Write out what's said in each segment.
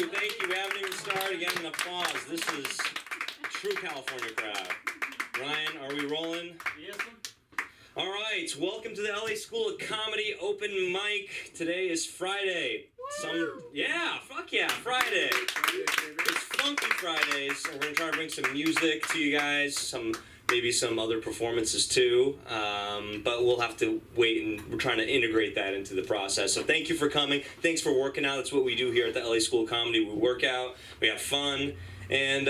you. We haven't even started. Again, an applause. This is true California crowd. Ryan, are we rolling? Yes, sir. All right, welcome to the LA School of Comedy open mic. Today is Friday. Fuck yeah, Friday. It's Funky Fridays, and we're gonna try to bring some music to you guys, maybe some other performances too, but we'll have to wait, and we're trying to integrate that into the process. So thank you for coming. Thanks for working out. That's what we do here at the LA School of Comedy. We work out, we have fun, and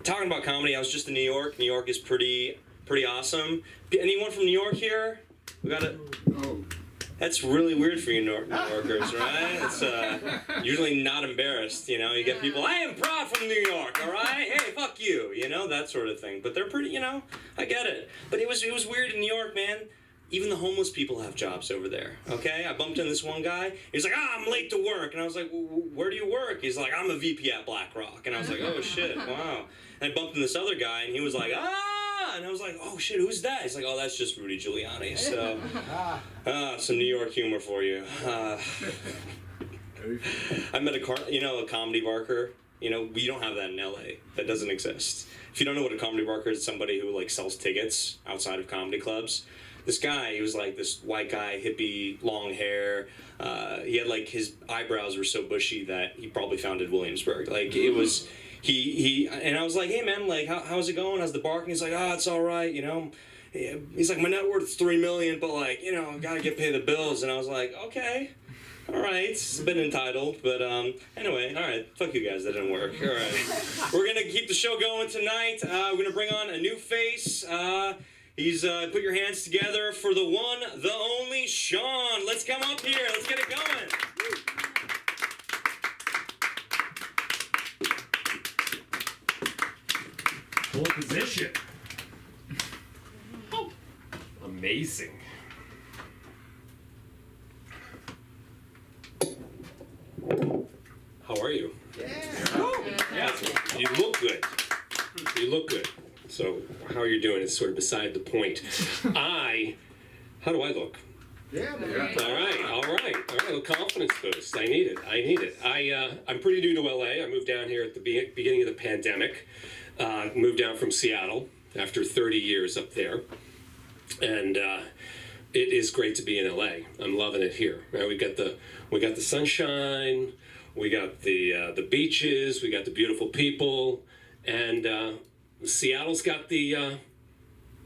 talking about comedy, I was just in New York. New York is pretty awesome. Anyone from New York here? We got it. Oh. That's really weird for you New Yorkers, right? It's usually not embarrassed, you know? You get people, I am proud from New York, all right? Hey, fuck you, you know? That sort of thing. But they're pretty, you know, I get it. But it was weird in New York, man. Even the homeless people have jobs over there, okay? I bumped into this one guy. He's like, I'm late to work. And I was like, where do you work? He's like, I'm a VP at BlackRock. And I was like, oh, shit, wow. And I bumped into this other guy, and he was like, and I was like, oh, shit, who's that? He's like, oh, that's just Rudy Giuliani. So, some New York humor for you. I met a comedy barker. You know, we don't have that in LA. That doesn't exist. If you don't know what a comedy barker is, it's somebody who, like, sells tickets outside of comedy clubs. This guy, he was like this white guy, hippie, long hair. He had like his eyebrows were so bushy that he probably founded Williamsburg. Like it was, and I was like, hey man, like how's it going? How's the bark? And he's like, it's all right, you know. He's like, my net worth is $3 million, but like, you know, I gotta get paid the bills. And I was like, okay, all right, it's a bit entitled, but anyway, all right, fuck you guys, that didn't work. All right, we're gonna keep the show going tonight. We're gonna bring on a new face. He's put your hands together for the one, the only Sean. Let's come up here. Let's get it going. Full position. Oh. Amazing. How are you? Yeah. You look good. You look good. So how are you doing is sort of beside the point. How do I look? Yeah. All right. A little confidence boost. I need it. I'm pretty new to LA. I moved down here at the beginning of the pandemic. Moved down from Seattle after 30 years up there. And it is great to be in LA. I'm loving it here. Right? We got the sunshine, we got the beaches, we got the beautiful people, and Seattle's got the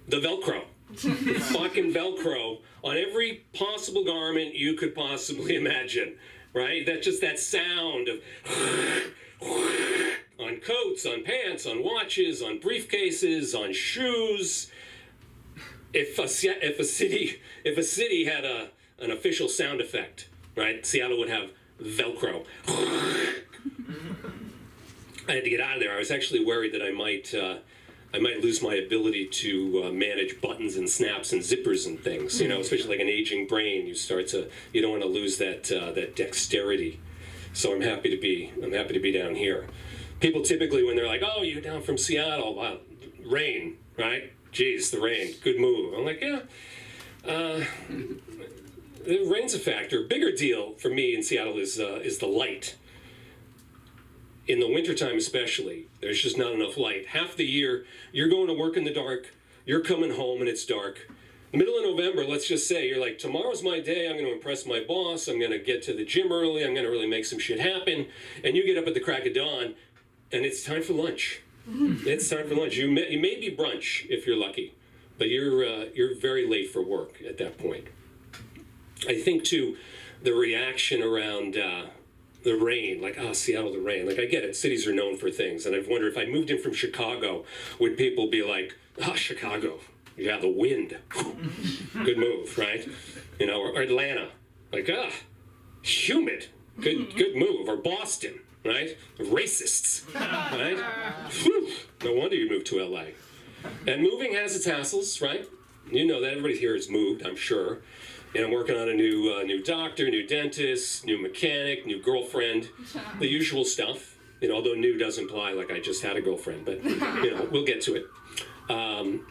Velcro. The fucking Velcro on every possible garment you could possibly imagine, right? That sound of on coats, on pants, on watches, on briefcases, on shoes. If a city had an official sound effect, right? Seattle would have Velcro. I had to get out of there. I was actually worried that I might lose my ability to manage buttons and snaps and zippers and things. You know, especially like an aging brain, you don't want to lose that dexterity. So I'm happy to be down here. People typically, when they're like, "Oh, you're down from Seattle, wow, rain, right? Geez, the rain, good move." I'm like, yeah. The rain's a factor. Bigger deal for me in Seattle is the light. In the wintertime especially, there's just not enough light. Half the year, you're going to work in the dark, you're coming home and it's dark. Middle of November, let's just say, you're like, tomorrow's my day, I'm going to impress my boss, I'm going to get to the gym early, I'm going to really make some shit happen, and you get up at the crack of dawn, and it's time for lunch. It's time for lunch. You may be brunch, if you're lucky, but you're very late for work at that point. I think, too, the reaction around the rain, like, Seattle, the rain. Like, I get it. Cities are known for things. And I've wondered if I moved in from Chicago, would people be like, Chicago, yeah, the wind. Good move, right? You know, or Atlanta, like, humid. Good move. Or Boston, right? Racists, right? Whew. No wonder you moved to LA. And moving has its hassles, right? You know that. Everybody here has moved, I'm sure. And I'm working on a new doctor, new dentist, new mechanic, new girlfriend, the usual stuff. You know, although new does imply like I just had a girlfriend, but you know, we'll get to it. And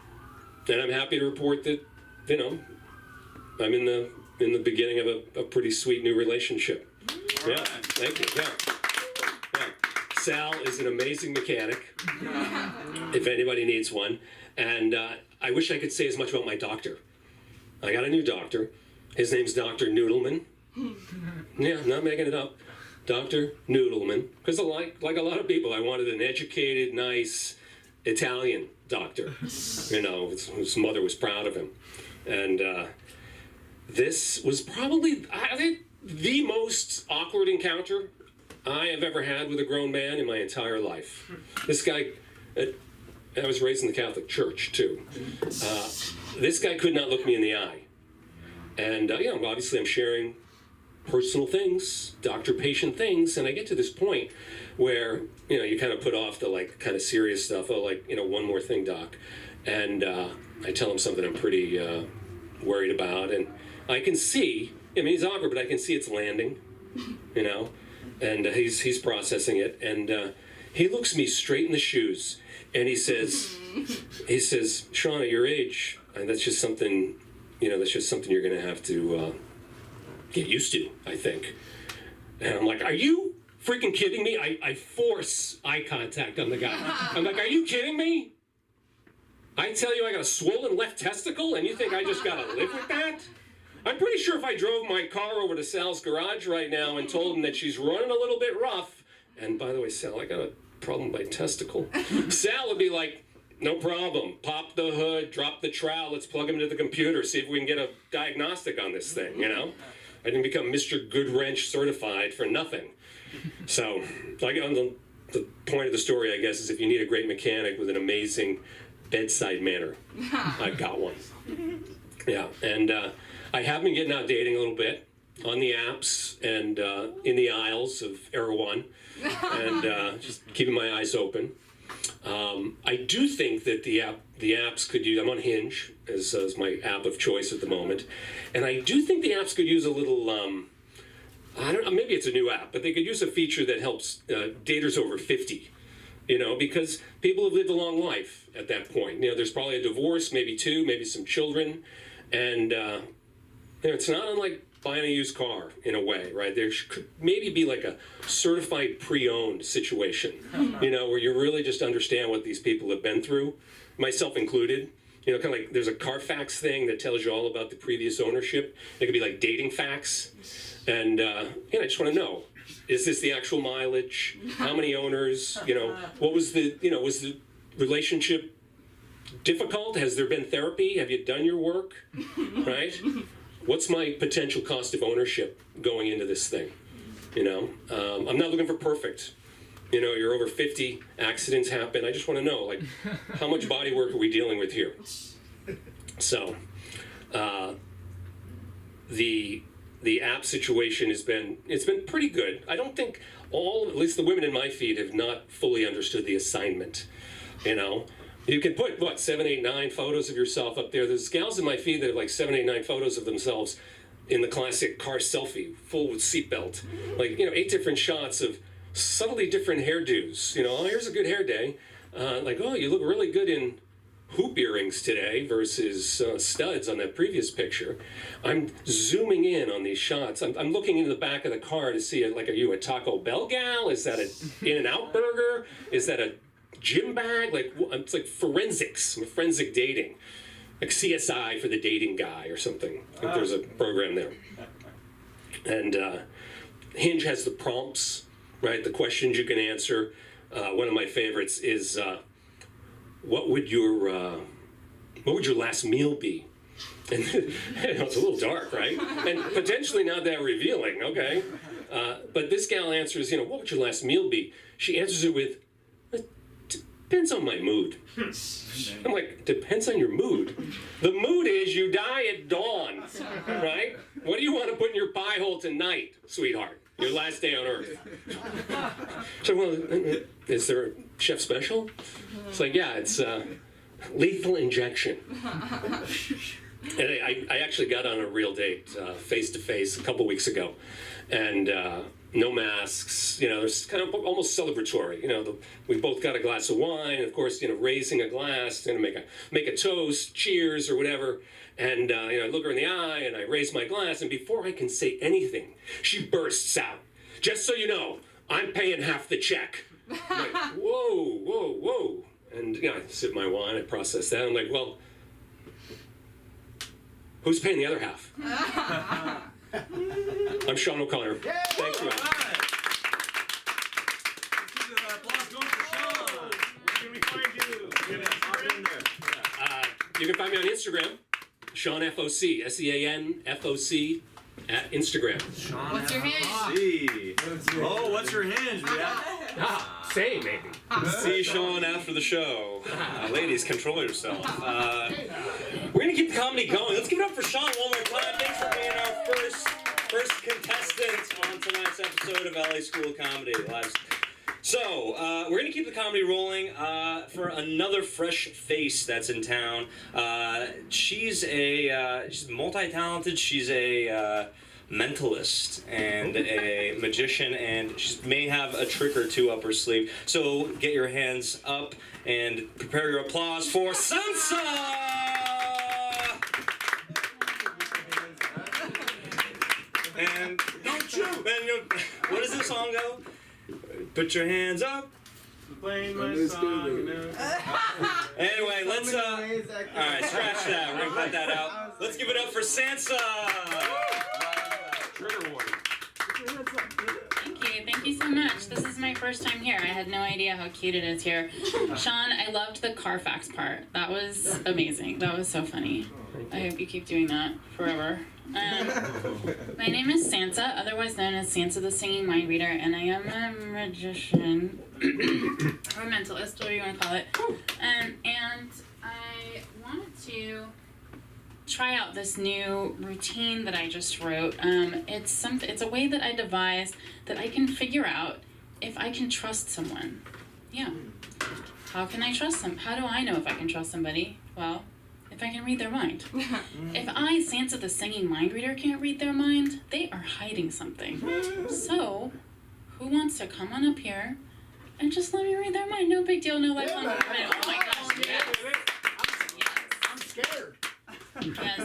I'm happy to report that, you know, I'm in the beginning of a pretty sweet new relationship. Yeah, thank you. Yeah. Sal is an amazing mechanic, if anybody needs one. And I wish I could say as much about my doctor. I got a new doctor. His name's Dr. Noodleman. Yeah, I'm not making it up. Dr. Noodleman. Because like a lot of people, I wanted an educated, nice Italian doctor. You know, his mother was proud of him. And this was probably, I think, the most awkward encounter I have ever had with a grown man in my entire life. This guy, I was raised in the Catholic Church, too. This guy could not look me in the eye. And, you know, obviously I'm sharing personal things, doctor-patient things, and I get to this point where, you know, you kind of put off the, like, kind of serious stuff. Oh, like, you know, one more thing, doc. And I tell him something I'm pretty worried about, and I can see, I mean, he's awkward, but I can see it's landing, you know, and he's processing it, and he looks me straight in the shoes, and he says, Sean, at your age, and that's just something, you know, that's just something you're going to have to get used to, I think. And I'm like, are you freaking kidding me? I force eye contact on the guy. I'm like, are you kidding me? I tell you I got a swollen left testicle, and you think I just got to live with that? I'm pretty sure if I drove my car over to Sal's garage right now and told him that she's running a little bit rough, and by the way, Sal, I got a problem with my testicle, Sal would be like, no problem. Pop the hood, drop the trowel, let's plug him into the computer, see if we can get a diagnostic on this thing, you know? I didn't become Mr. Goodwrench certified for nothing. So, like, on the point of the story, I guess, is if you need a great mechanic with an amazing bedside manner, I've got one. Yeah, and I have been getting out dating a little bit on the apps and in the aisles of Erewhon, and just keeping my eyes open. I do think that the apps could use, I'm on Hinge as my app of choice at the moment, and I do think the apps could use a little, I don't know, maybe it's a new app, but they could use a feature that helps daters over 50, you know, because people have lived a long life at that point. You know, there's probably a divorce, maybe two, maybe some children, and you know, it's not unlike buying a used car in a way, right? There could maybe be like a certified pre-owned situation, you know, where you really just understand what these people have been through, myself included. You know, kind of like there's a Carfax thing that tells you all about the previous ownership. It could be like dating facts. And, you know, I just want to know, is this the actual mileage? How many owners? You know, what was the, you know, was the relationship difficult? Has there been therapy? Have you done your work? Right? What's my potential cost of ownership going into this thing? You know, I'm not looking for perfect. You know, you're over 50, accidents happen. I just want to know, like, how much body work are we dealing with here? So, the app situation it's been pretty good. I don't think at least the women in my feed have not fully understood the assignment. You know, you can put, what, 7, 8, 9 photos of yourself up there. There's gals in my feed that have like 7, 8, 9 photos of themselves in the classic car selfie, full with seatbelt. Like, you know, 8 different shots of subtly different hairdos. You know, oh, here's a good hair day. Like, oh, you look really good in hoop earrings today versus studs on that previous picture. I'm zooming in on these shots. I'm looking into the back of the car to see, like, are you a Taco Bell gal? Is that an In-N-Out burger? Is that a gym bag? Like, it's like forensics, forensic dating. Like CSI for the dating guy or something. I think there's a program there. And Hinge has the prompts, right? The questions you can answer. One of my favorites is, what would your last meal be? And it's a little dark, right? And potentially not that revealing, okay? But this gal answers, you know, what would your last meal be? She answers it with, depends on my mood. I'm like, depends on your mood? The mood is you die at dawn, right? What do you want to put in your pie hole tonight, sweetheart? Your last day on Earth. So, well, is there a chef special? It's like, yeah, it's lethal injection. And I actually got on a real date, face-to-face, a couple weeks ago. And no masks, you know, it's kind of almost celebratory. You know, we both got a glass of wine, of course, you know, raising a glass, you know, make a toast, cheers, or whatever. And, you know, I look her in the eye, and I raise my glass, and before I can say anything, she bursts out. just so you know, I'm paying half the check. I'm like, whoa. And I sip my wine, I process that. I'm like, well, who's paying the other half? I'm Sean O'Connor. Yeah, Thanks, man. You can find me on Instagram, Sean FOC, SEAN FOC at Instagram. Sean What's your hinge? Oh, what's your hinge? Same, maybe. See Sean after the show. Ladies, control yourself. We're gonna keep the comedy going. Let's give it up for Sean one more time. Thanks for being our first contestant on tonight's episode of LA School of Comedy Live. So, we're going to keep the comedy rolling for another fresh face that's in town. She's multi-talented. She's a mentalist and a magician, and she may have a trick or two up her sleeve. So, get your hands up and prepare your applause for Sansa! And Don't shoot! what does this song go? Put your hands up. Playing my song now. Anyway, let's all right, scratch that. We're gonna cut that out. Let's give it up for Sansa. Trigger warning. Thank you so much. This is my first time here. I had no idea how cute it is here. Sean, I loved the Carfax part. That was amazing. That was so funny. I hope you keep doing that forever. My name is Sansa, otherwise known as Sansa the Singing Mind Reader, and I am a magician, or a mentalist, whatever you want to call it. And I wanted to try out this new routine that I just wrote. It's a way that I devised that I can figure out if I can trust someone. Yeah. How can I trust them? How do I know if I can trust somebody? Well, if I can read their mind. If I, Sansa the Singing Mind Reader, can't read their mind, they are hiding something. So, who wants to come on up here and just let me read their mind? No big deal, no lifelong commitment. Oh my gosh, yes. I'm scared.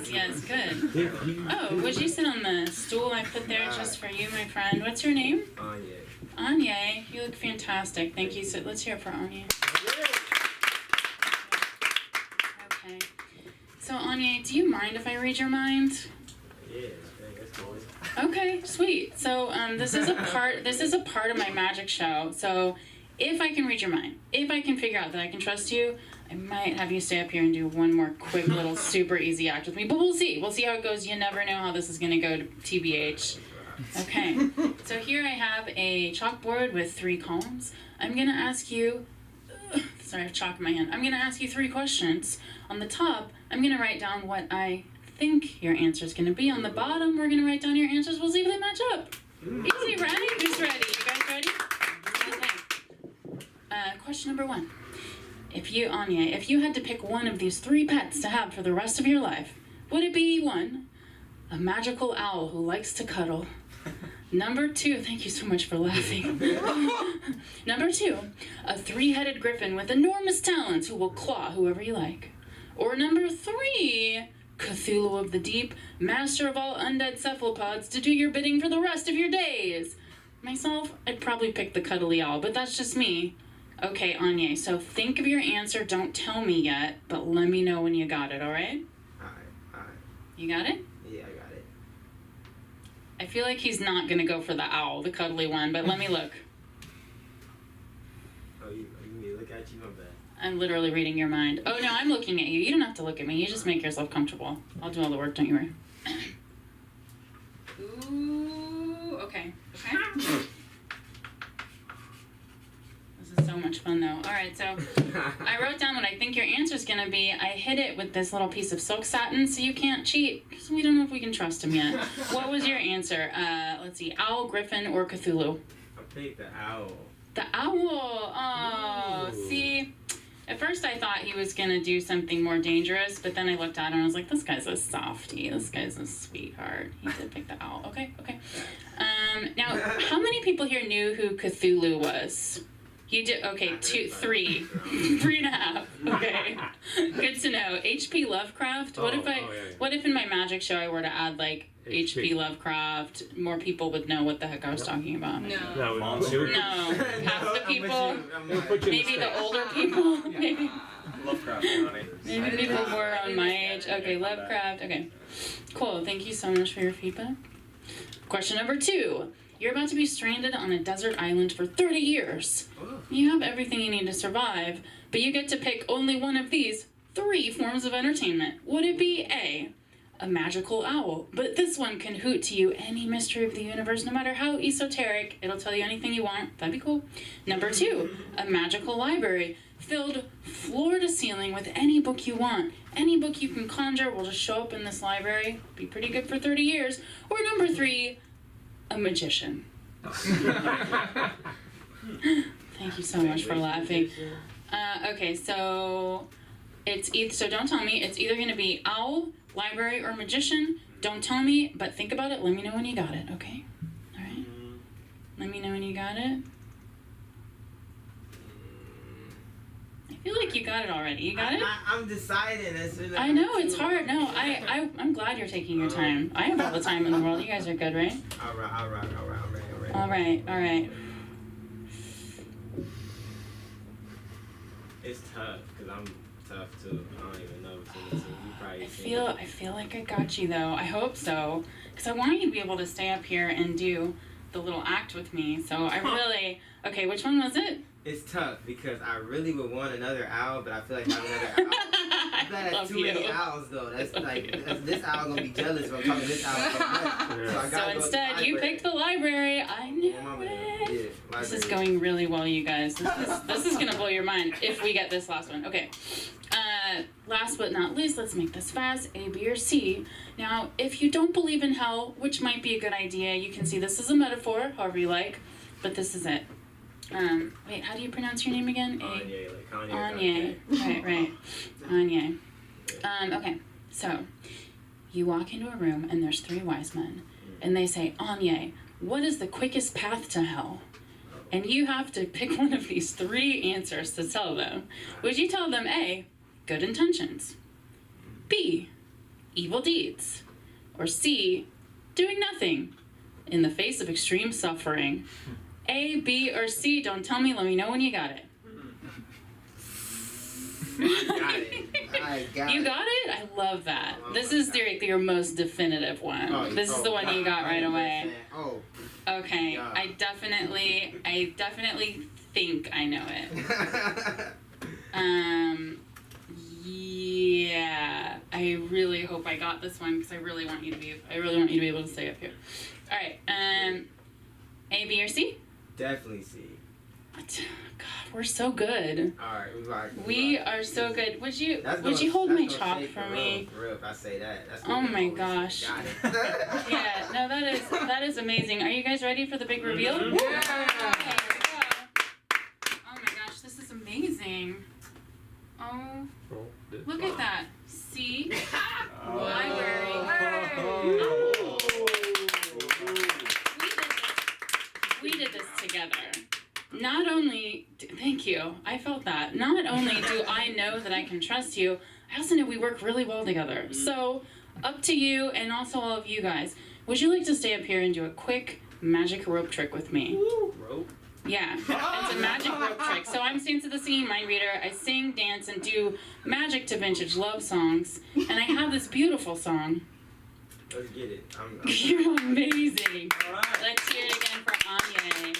Yes, good. Oh, would you sit on the stool I put there just for you, my friend? What's your name? Anya. You look fantastic. Thank you. So let's hear it for Anya. Okay. So Anya, do you mind if I read your mind? Yeah, that's cool. Okay, sweet. So this is a part of my magic show. So if I can read your mind, if I can figure out that I can trust you, I might have you stay up here and do one more quick little super easy act with me. But we'll see. We'll see how it goes. You never know how this is going to go to TBH. Okay. So here I have a chalkboard with 3 columns. I'm going to ask you... Sorry, I have chalk in my hand. I'm going to ask you 3 questions. On the top, I'm going to write down what I think your answer is going to be. On the bottom, we're going to write down your answers. We'll see if they match up. Easy, ready? Who's ready? You guys ready? Okay. Question number 1. If you had to pick one of these 3 pets to have for the rest of your life, would it be 1, a magical owl who likes to cuddle? Number 2, thank you so much for laughing. Number 2, a 3-headed griffin with enormous talons who will claw whoever you like. Or number 3, Cthulhu of the Deep, master of all undead cephalopods to do your bidding for the rest of your days. Myself, I'd probably pick the cuddly owl, but that's just me. Okay, Anya, so think of your answer. Don't tell me yet, but let me know when you got it, all right? Alright. You got it? Yeah, I got it. I feel like he's not going to go for the owl, the cuddly one, but let me look. Oh, you mean me look at you? My bad. I'm literally reading your mind. Oh, no, I'm looking at you. You don't have to look at me. You just make yourself comfortable. I'll do all the work, don't you worry. Ooh, okay. This is so much fun, though. All right, so I wrote down what I think your answer's going to be. I hid it with this little piece of silk satin so you can't cheat, because we don't know if we can trust him yet. What was your answer? Let's see, owl, griffin, or Cthulhu? I picked the owl. The owl! Oh, see? At first I thought he was going to do something more dangerous, but then I looked at him and I was like, this guy's a softie. This guy's a sweetheart. He did pick the owl. Okay. Now, how many people here knew who Cthulhu was? You did? Okay, 2, 3. 3.5. Okay. Good to know. H.P. Lovecraft. What if What if in my magic show I were to add like H.P. Lovecraft? More people would know what the heck I was talking about. No. No, half the people. Maybe the older people. Maybe. Lovecraft. Maybe people more on my age. Okay, Lovecraft. Okay, cool. Thank you so much for your feedback. Question number 2. You're about to be stranded on a desert island for 30 years. You have everything you need to survive, but you get to pick only one of these 3 forms of entertainment. Would it be a magical owl, but this one can hoot to you any mystery of the universe, no matter how esoteric. It'll tell you anything you want. That'd be cool. Number 2, a magical library filled floor to ceiling with any book you want. Any book you can conjure will just show up in this library. Be pretty good for 30 years. Or number 3, a magician. Thank you so much for laughing. Okay, so so don't tell me. It's either going to be owl, library, or magician. Don't tell me, but think about it. Let me know when you got it, okay? All right? Let me know when you got it. I feel like you got it already. You got it? I'm deciding. I know, it's hard. No, I'm glad you're taking your time. I have all the time in the world. You guys are good, right? All right. I'm ready. All right. It's tough, because I'm tough, too. I don't even know between the two. You probably I feel like I got you, though. I hope so. Because I want you to be able to stay up here and do the little act with me. So I really... Okay, which one was it? It's tough, because I really would want another owl, but I feel like having another owl... I feel like that's too many owls, though. That's like... This owl gonna be jealous if I'm talking to this owl. So instead, you picked the library. I knew it. Yeah, this is going really well, you guys. This is gonna blow your mind if we get this last one. Okay. Last but not least, let's make this fast. A, B, or C. Now, if you don't believe in hell, which might be a good idea, you can see this is a metaphor, however you like, but this is it. Wait, how do you pronounce your name again? Anye, like Kanye. Anye. Right. Anye. Okay, so you walk into a room and there's 3 wise men, and they say, Anye, what is the quickest path to hell? And you have to pick one of these 3 answers to tell them. Would you tell them A, good intentions, B, evil deeds, or C, doing nothing in the face of extreme suffering? A, B, or C? Don't tell me. Let me know when you got it. I got it. You got it? I love that. This is your most definitive one. This is the one you got right away. Okay. Yeah. I definitely think I know it. Yeah. I really hope I got this one because I really want you to be able to stay up here. All right. A, B, or C? Definitely C. What? God, we're so good. Alright, we are so good. Would you hold my chalk for me? If I say that. Oh my gosh. Yeah, no, that is amazing. Are you guys ready for the big reveal? Yeah. Okay, oh my gosh, this is amazing. Oh, look at that. C. Library. We did this together. Not only, thank you, I felt that. Not only do I know that I can trust you, I also know we work really well together. So, up to you and also all of you guys. Would you like to stay up here and do a quick magic rope trick with me? Rope? Yeah, it's a magic rope trick. So I'm Sansa the Singing Mind Reader. I sing, dance, and do magic to vintage love songs. And I have this beautiful song. Let's get it. You're amazing. Right. Let's hear it again for Anye. Thank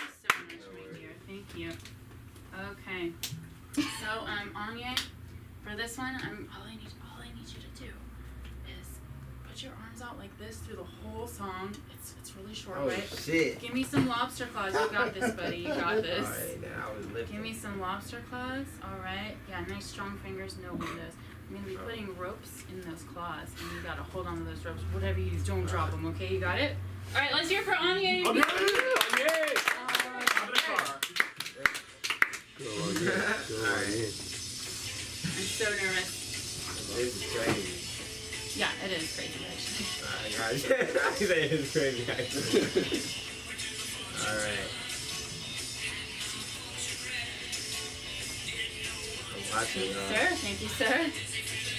you so much, my dear. Thank you. Okay. So, Anye, for this one, all I need you to do is put your arms out like this through the whole song. It's really short, right? Shit. Give me some lobster claws. You got this, buddy. You got this. All right, now I was lifting. Give me some lobster claws. All right. Yeah, nice strong fingers, no windows. I'm going to be putting ropes in those claws, and you got to hold on to those ropes. Whatever you use, don't drop them, okay? You got it? All right, let's hear it for Anye. Okay. I'm so nervous. This is crazy. Yeah, it is crazy, actually. I say it's crazy, actually. All right. Watching, Sir, thank you, sir.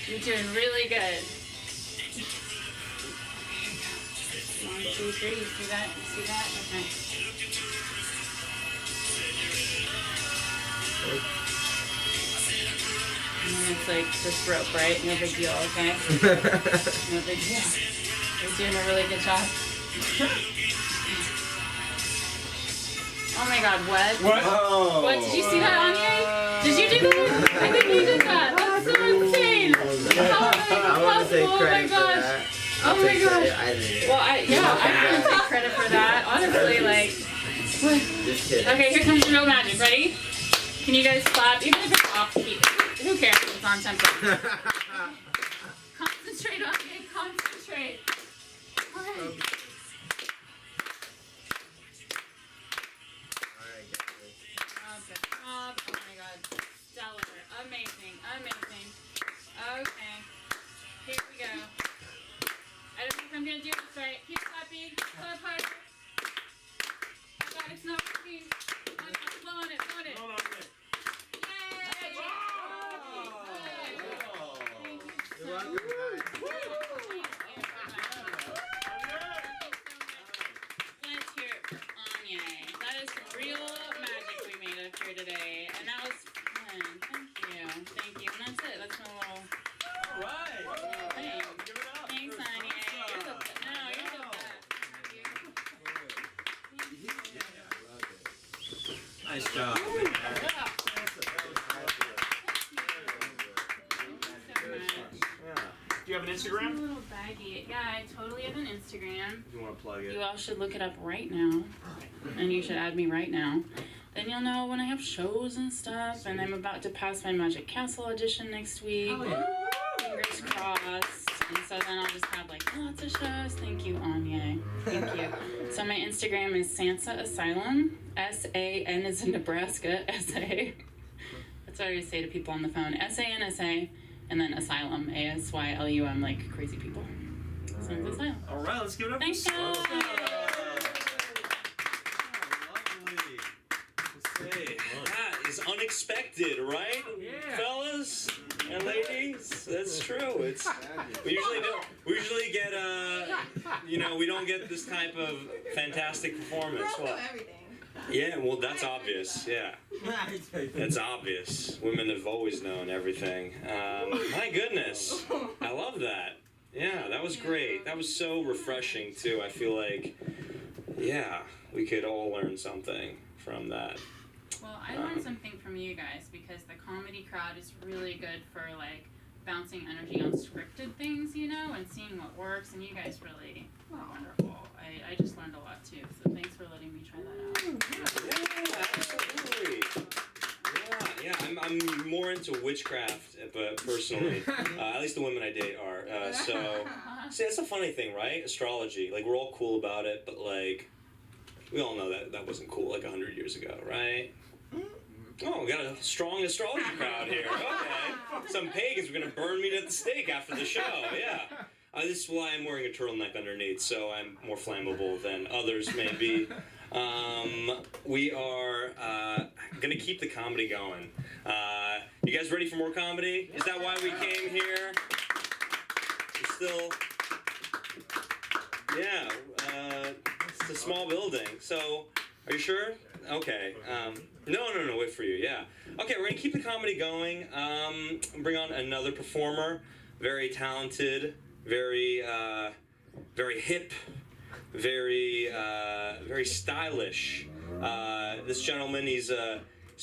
You're doing really good. 1, 2, 3. You see that? You see that? Okay. And then it's like just rope, right? No big deal, okay? No big deal. You're doing a really good job. Oh my god, what? Oh. What? Did you see that, Anya? Did you do that? I think you did that. That's so insane. How is that possible? Oh my gosh. Oh my gosh. Well, I can't take credit for that. Honestly, like. Just kidding. Okay, here comes real magic. Ready? Can you guys clap? Even if it's off key. Who cares if it's on tempo? Concentrate on it. Concentrate. Alright. Oh my god. Stellar. Amazing. Amazing. Okay. Here we go. I don't know if I'm gonna do this right. Keep clapping. Clap harder. Oh god, it's not working. Oh no, blow on it, blow on it. Hold on a minute. Yay! Thank you so You're welcome, much. guys. Let's hear it for Anya. That is some real magic we made up here today. And that was fun. Thank you. Thank you. And that's it. That's my little All right. thing. Give it up. Thanks, Anya. You're the best. No, you're the best. Thank you. Nice job. Thank you so much. Do you have an It's a Instagram? little baggy. Yeah, I totally have an Instagram. You want to plug You all should look it up right now. And you should add me right now. Then you'll know when I have shows and stuff. And I'm about to pass my Magic Castle audition next week. Fingers crossed. And so then I'll just have like lots of shows. Thank you, Anya. Thank you. So my Instagram is Sansa Asylum. S-A-N is in Nebraska. S-A. That's what I always say to people on the phone. S-A-N-S-A. And then Asylum. A-S-Y-L-U-M, like crazy people. Sansa Asylum. All right, let's give it up. Thanks, for guys. Hey, that is unexpected, right? Yeah. Fellas and ladies, that's true. It's we usually get we don't get this type of fantastic performance. Well, everything. yeah, well that's obvious. Yeah, it's obvious. Women have always known everything. My goodness, I love that. Yeah, that was great. That was so refreshing too. I feel like, yeah, we could all learn something from that. Well, I learned something from you guys because the comedy crowd is really good for like bouncing energy on scripted things, you know, and seeing what works. And you guys really were wonderful. I just learned a lot too. So thanks for letting me try that out. Yeah, absolutely. Yeah. I'm more into witchcraft, but personally, at least the women I date are. So, see, that's a funny thing, right? Astrology, like we're all cool about it, but like, we all know that wasn't cool like 100 years ago, right? Oh, we got a strong astrology crowd here. Okay. Some pagans were going to burn me at the stake after the show. Yeah. This is why I'm wearing a turtleneck underneath, so I'm more flammable than others may be. We are going to keep the comedy going. You guys ready for more comedy? Is that why we came here? We're still... Yeah. It's a small building. So, are you sure? Okay. No, wait for you. Yeah. Okay, we're gonna keep the comedy going. Bring on another performer. Very talented. Very hip. Very stylish. This gentleman, he's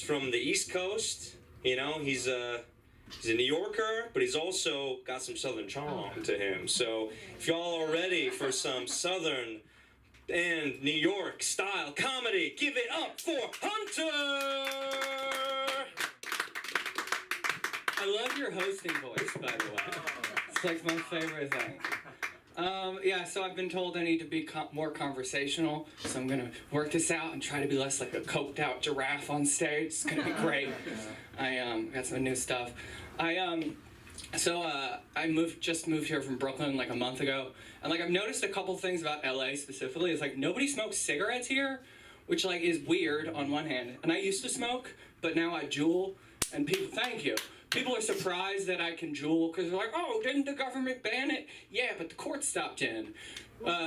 from the East Coast. You know, he's a New Yorker, but he's also got some Southern charm to him. So, if y'all are ready for some Southern and New York style comedy, give it up for Hunter! I love your hosting voice, by the way. It's like my favorite thing. Yeah, so I've been told I need to be more conversational, so I'm gonna work this out and try to be less like a coked out giraffe on stage. It's gonna be great. I got some new stuff. I just moved here from Brooklyn like a month ago, and like I've noticed a couple things about LA specifically. It's like nobody smokes cigarettes here, which like is weird on one hand. And I used to smoke, but now I jewel, and people thank you. People are surprised that I can jewel because they're like, oh, didn't the government ban it? Yeah, but the court stopped in.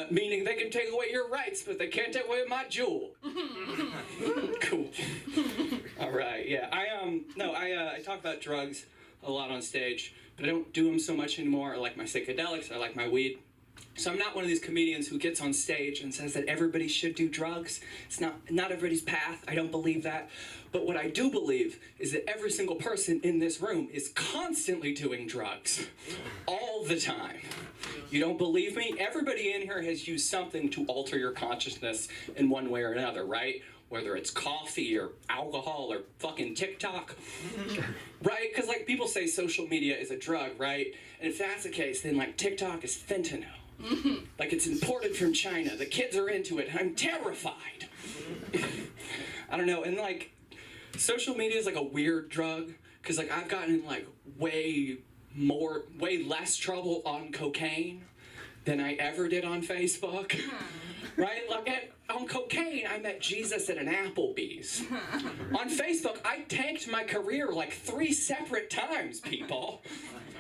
Meaning they can take away your rights, but they can't take away my jewel. Cool. All right, yeah. I talk about drugs a lot on stage, but I don't do them so much anymore. I like my psychedelics, I like my weed. So I'm not one of these comedians who gets on stage and says that everybody should do drugs. It's not everybody's path. I don't believe that. But what I do believe is that every single person in this room is constantly doing drugs. All the time. You don't believe me? Everybody in here has used something to alter your consciousness in one way or another, right? Whether it's coffee or alcohol or fucking TikTok, right? Because like people say social media is a drug, right? And if that's the case, then like TikTok is fentanyl. Like it's imported from China. The kids are into it. I'm terrified. I don't know. And like social media is like a weird drug because like I've gotten in like way less trouble on cocaine than I ever did on Facebook. Right? Like on cocaine, I met Jesus at an Applebee's. On Facebook, I tanked my career like 3 separate times, people.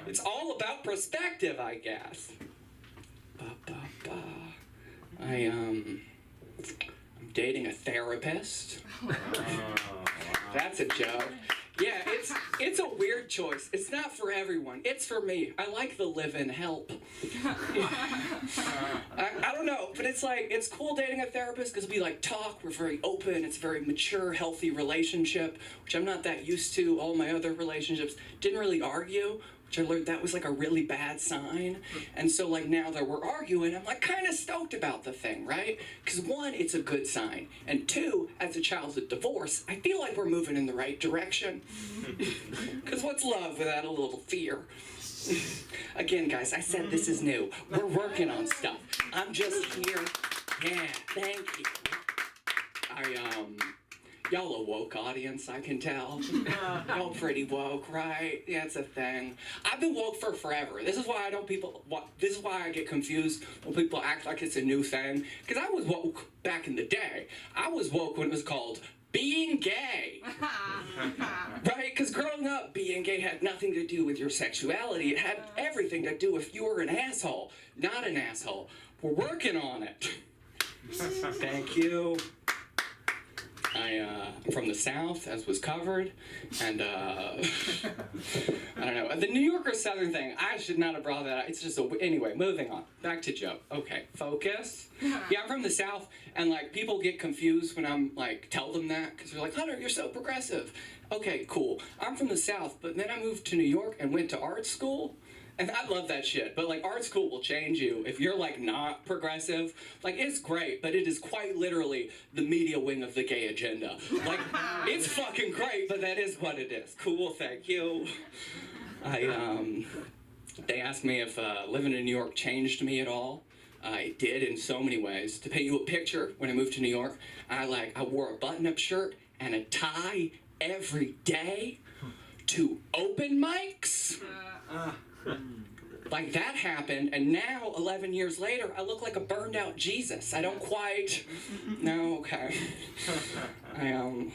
It's all about perspective, I guess. I'm dating a therapist. That's a joke. Yeah, it's a weird choice. It's not for everyone. It's for me. I like the live-in help. I don't know, but it's like, it's cool dating a therapist because we like talk, we're very open, it's a very mature, healthy relationship, which I'm not that used to. All my other relationships didn't really argue, which I learned that was like a really bad sign. And so like now that we're arguing, I'm like kind of stoked about the thing, right? Because 1, it's a good sign. And 2, as a child of divorce, I feel like we're moving in the right direction. Because what's love without a little fear? Again, guys, I said this is new. We're working on stuff. I'm just here. Yeah, thank you. Y'all a woke audience, I can tell. Y'all pretty woke, right? Yeah, it's a thing. I've been woke for forever. This is why this is why I get confused when people act like it's a new thing. Because I was woke back in the day. I was woke when it was called being gay. Right? Because growing up, being gay had nothing to do with your sexuality. It had everything to do with if you were an asshole, not an asshole. We're working on it. Thank you. I'm from the South, as was covered, and I don't know. The New Yorker Southern thing, I should not have brought that up. It's just anyway, moving on. Back to Joe. Okay, focus. Yeah, I'm from the South, and like people get confused when I'm like tell them that because they're like, Hunter, you're so progressive. Okay, cool. I'm from the South, but then I moved to New York and went to art school. And I love that shit, but like art school will change you if you're like not progressive. Like it's great, but it is quite literally the media wing of the gay agenda. Like it's fucking great, but that is what it is. Cool, thank you. They asked me if living in New York changed me at all. It did in so many ways. To paint you a picture, when I moved to New York, I wore a button-up shirt and a tie every day to open mics. Like that happened, and now 11 years later, I look like a burned out Jesus. I don't quite. No, okay. Now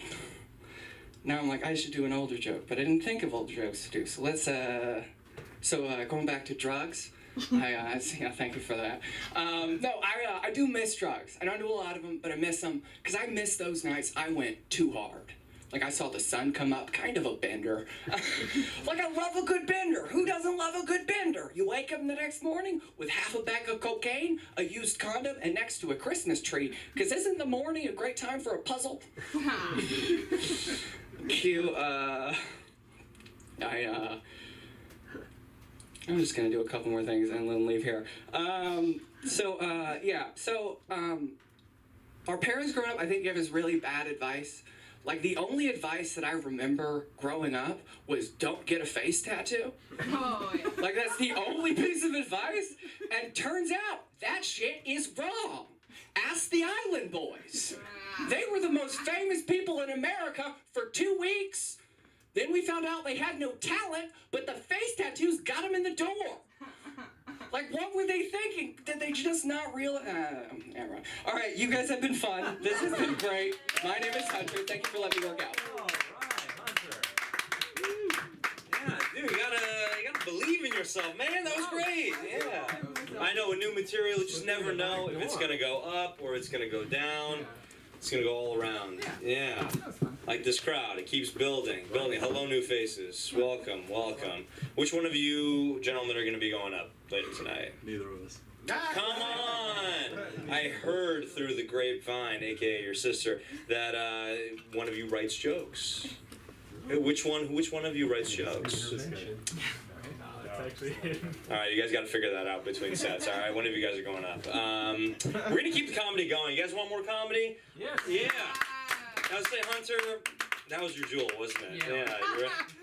I'm like, I should do an older joke, but I didn't think of older jokes to do. So let's going back to drugs. Thank you for that. I do miss drugs. I don't do a lot of them, but I miss them because I miss those nights I went too hard. Like I saw the sun come up, kind of a bender. Like I love a good bender. Who doesn't love a good bender? You wake up the next morning with half a bag of cocaine, a used condom, and next to a Christmas tree. Because isn't the morning a great time for a puzzle? Cue, I'm just gonna do a couple more things and then leave here. Our parents growing up, I think, gave us really bad advice. Like, the only advice that I remember growing up was don't get a face tattoo. Oh, yeah. Like, that's the only piece of advice. And turns out that shit is wrong. Ask the Island Boys. They were the most famous people in America for 2 weeks. Then we found out they had no talent, but the face tattoos got them in the door. Like, what were they thinking? Did they just not realize? Never mind. All right, you guys have been fun. This has been great. My name is Hunter. Thank you for letting me work out. All right, Hunter. Yeah. Dude, you gotta believe in yourself, man. That was great. Yeah. I know, with new material, you just never know if it's gonna go up or it's gonna go down. It's gonna go all around. Yeah. Like this crowd, it keeps building. Hello, new faces. Welcome. Which one of you gentlemen are gonna be going up later tonight? Neither of us. Come on! I heard through the grapevine, aka your sister, that one of you writes jokes. Which one of you writes jokes? All right, you guys got to figure that out between sets. All right, one of you guys are going up. We're gonna keep the comedy going. You guys want more comedy? Yes. Yeah. I would say, Hunter, that was your jewel, wasn't it? Yeah.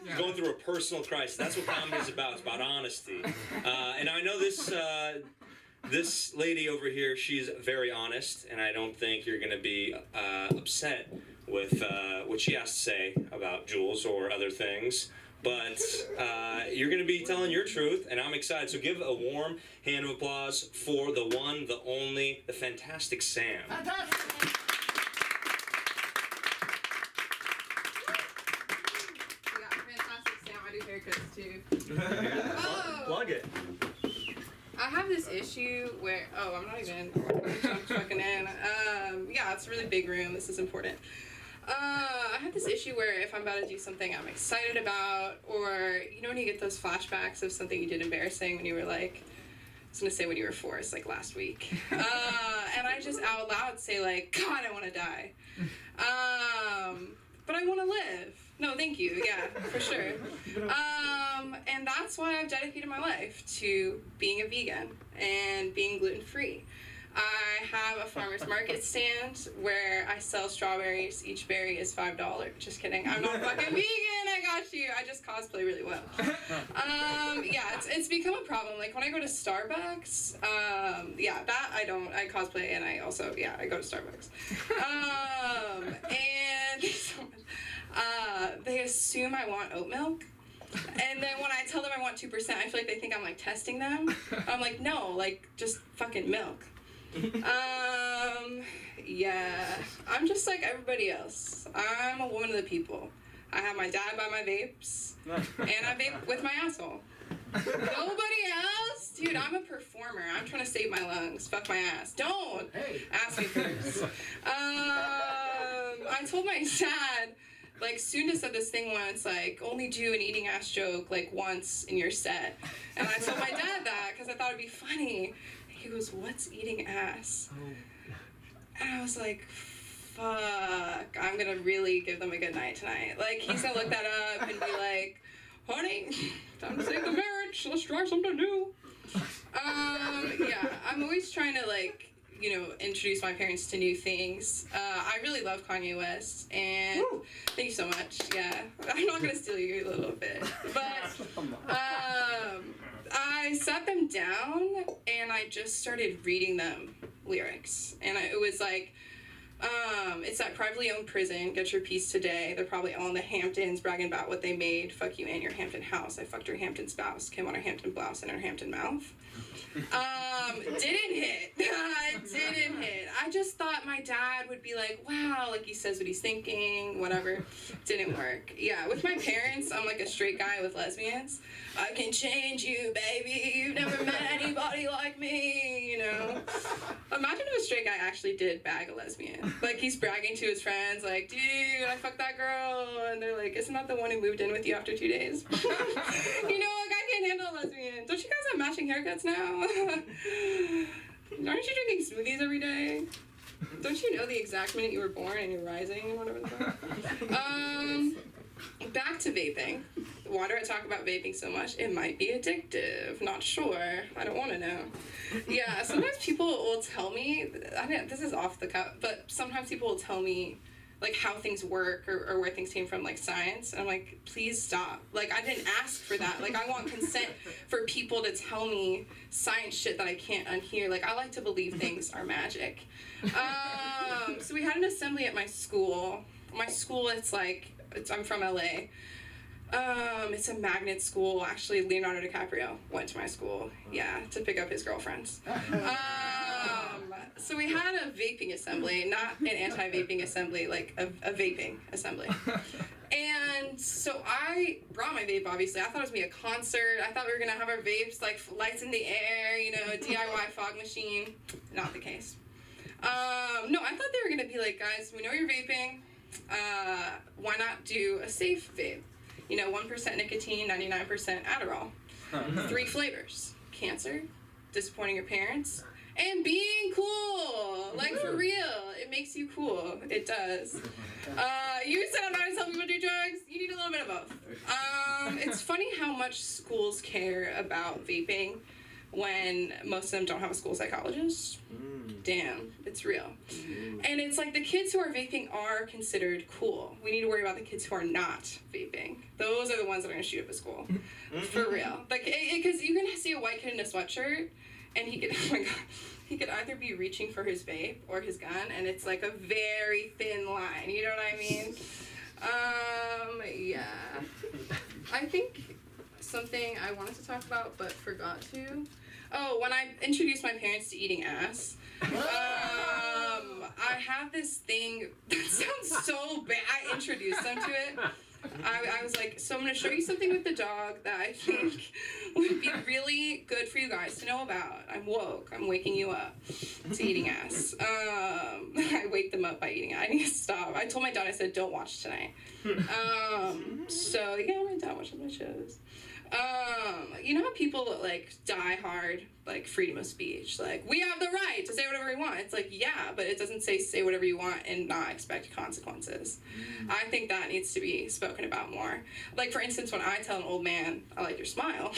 You're going through a personal crisis. That's what comedy is about. It's about honesty. And I know this lady over here, she's very honest, and I don't think you're gonna be upset with what she has to say about Jules or other things. But you're going to be telling your truth, and I'm excited. So give a warm hand of applause for the one, the only, the fantastic Sam. Fantastic! We got fantastic Sam. I do haircuts too. Plug it. I have this issue where I'm not even checking in. Yeah, it's a really big room. This is important. I have this issue where if I'm about to do something I'm excited about, or you know when you get those flashbacks of something you did embarrassing when you were like, I was gonna say when you were 4, it's like last week, and I just out loud say like, God, I want to die, but I want to live. No, thank you. Yeah, for sure. And that's why I've dedicated my life to being a vegan and being gluten-free. I have a farmer's market stand where I sell strawberries. Each berry is $5. Just kidding. I'm not fucking vegan. I got you. I just cosplay really well. Yeah, it's become a problem. Like when I go to Starbucks, yeah, that I don't. I cosplay and I also, yeah, I go to Starbucks. And they assume I want oat milk. And then when I tell them I want 2%, I feel like they think I'm like testing them. I'm like, no, like just fucking milk. Yeah, I'm just like everybody else. I'm a woman of the people. I have my dad buy my vapes, and I vape with my asshole. Nobody else? Dude, I'm a performer. I'm trying to save my lungs. Fuck my ass. Don't ask me first. I told my dad, like, Sunda said this thing once, like, only do an eating ass joke, like, once in your set. And I told my dad that because I thought it'd be funny. He goes, what's eating ass? And I was like, fuck, I'm gonna really give them a good night tonight. Like, he's gonna look that up and be like, honey, time to save the marriage, let's try something new. Yeah, I'm always trying to, like, you know, introduce my parents to new things. I really love Kanye West, and thank you so much. Yeah, I'm not gonna steal you a little bit, but I sat them down and I just started reading them lyrics, and it was like, it's that privately owned prison, get your piece today. They're probably all in the Hamptons bragging about what they made. Fuck you and your Hampton house. I fucked her Hampton spouse, came on her Hampton blouse and her Hampton mouth. Didn't hit. Didn't hit. I just thought my dad would be like, wow, like he says what he's thinking, whatever. Didn't work. Yeah, with my parents, I'm like a straight guy with lesbians. I can change you, baby. You've never met anybody like me, you know? Imagine if a straight guy actually did bag a lesbian. Like, he's bragging to his friends, like, dude, I fucked that girl. And they're like, isn't that the one who moved in with you after 2 days? You know, like, I can't handle a lesbian. Don't you guys have matching haircuts now? Aren't you drinking smoothies every day? Don't you know the exact minute you were born and you're rising and whatever the fuck? Back to vaping. Why do I talk about vaping so much? It might be addictive. Not sure. I don't want to know. Yeah, sometimes people will tell me, this is off the cuff, but sometimes people will tell me, like, how things work or where things came from, like, science. And I'm like, please stop. Like, I didn't ask for that. Like, I want consent for people to tell me science shit that I can't unhear. Like, I like to believe things are magic. So we had an assembly at my school. My school, I'm from LA. It's a magnet school. Actually, Leonardo DiCaprio went to my school, to pick up his girlfriends. So we had a vaping assembly, not an anti-vaping assembly, like a vaping assembly. And so I brought my vape, obviously. I thought it was going to be a concert. I thought we were going to have our vapes, like, lights in the air, you know, a DIY fog machine. Not the case. No, I thought they were going to be like, guys, we know you're vaping. Why not do a safe vape? You know, 1% nicotine, 99% Adderall. 3 flavors. Cancer, disappointing your parents, and being cool. Like, for real. It makes you cool. It does. You said I'm not going to tell people to do drugs. You need a little bit of both. It's funny how much schools care about vaping when most of them don't have a school psychologist. Damn, it's real. And it's like the kids who are vaping are considered cool. We need to worry about the kids who are not vaping. Those are the ones that are going to shoot up at school. For real. Like, because you can see a white kid in a sweatshirt, and he could, oh my God, he could either be reaching for his vape or his gun, and it's like a very thin line. You know what I mean? Yeah. I think something I wanted to talk about but forgot to. Oh, when I introduced my parents to eating ass, I have this thing that sounds so bad. I introduced them to it. I was like, so I'm going to show you something with the dog that I think would be really good for you guys to know about. I'm woke. I'm waking you up to eating ass. I wake them up by eating it. I need to stop. I told my dad, I said, don't watch tonight. So, yeah, my dad watches my shows. You know how people like die hard, like freedom of speech, like we have the right to say whatever we want. It's like, yeah, but it doesn't say whatever you want and not expect consequences. I think that needs to be spoken about more. Like, for instance, when I tell an old man, I like your smile,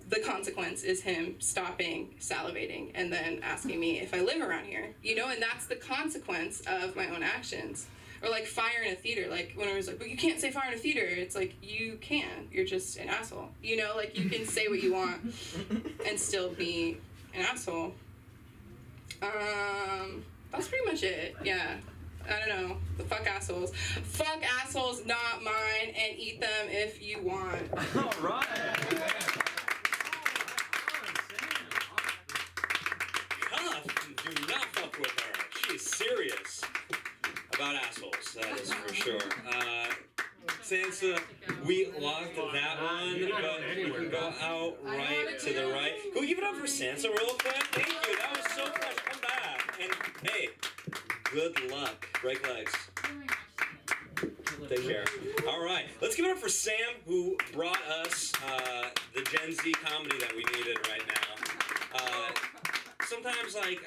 the consequence is him stopping salivating and then asking me if I live around here, you know, and that's the consequence of my own actions. Or like fire in a theater, like when I was like, but you can't say fire in a theater. It's like, you can. You're just an asshole. You know, like you can say what you want and still be an asshole. That's pretty much it. Yeah. I don't know. The fuck assholes. Fuck assholes, not mine, and eat them if you want. All right. Cuff, do not fuck with her. She's serious about assholes, that is for sure. Sansa, we lost that one, but we can go out right to the right. Can we give it up for Sansa real quick? Thank you, that was so fresh. Come back. And hey, good luck. Break legs. Take care. All right, let's give it up for Sam, who brought us the Gen Z comedy that we needed right now. Sometimes, like,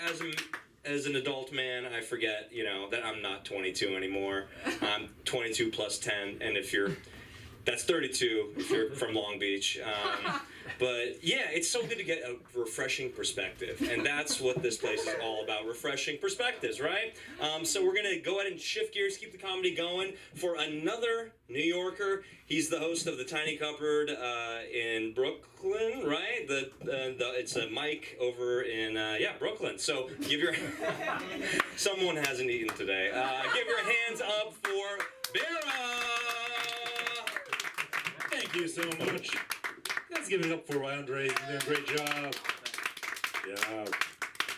as an adult man, I forget, you know, that I'm not 22 anymore. I'm 22 plus 10, and that's 32 if you're from Long Beach. But yeah, it's so good to get a refreshing perspective, and that's what this place is all about, refreshing perspectives, right? So we're gonna go ahead and shift gears, keep the comedy going for another New Yorker. He's the host of the Tiny Cupboard in Brooklyn, right? It's a Mike over in Brooklyn. So give your someone hasn't eaten today. Give your hands up for Vera. Thank you so much. Let's give it up for Andre. He's doing a great job. Yeah.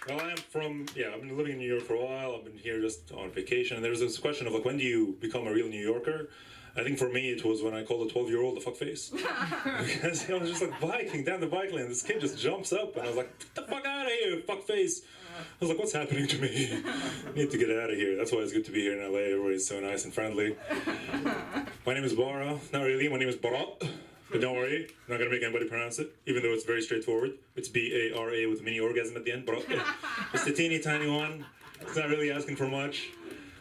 Well, I've been living in New York for a while. I've been here just on vacation. And there's this question of, like, when do you become a real New Yorker? I think for me, it was when I called a 12-year-old a fuckface. Because I was just, like, biking down the bike lane. This kid just jumps up, and I was like, get the fuck out of here, fuckface. I was like, what's happening to me? I need to get out of here. That's why it's good to be here in LA. Everybody's so nice and friendly. My name is Bara. Not really. My name is Barat. But don't worry, I'm not going to make anybody pronounce it, even though it's very straightforward. It's B-A-R-A with a mini orgasm at the end. Just a teeny tiny one. It's not really asking for much.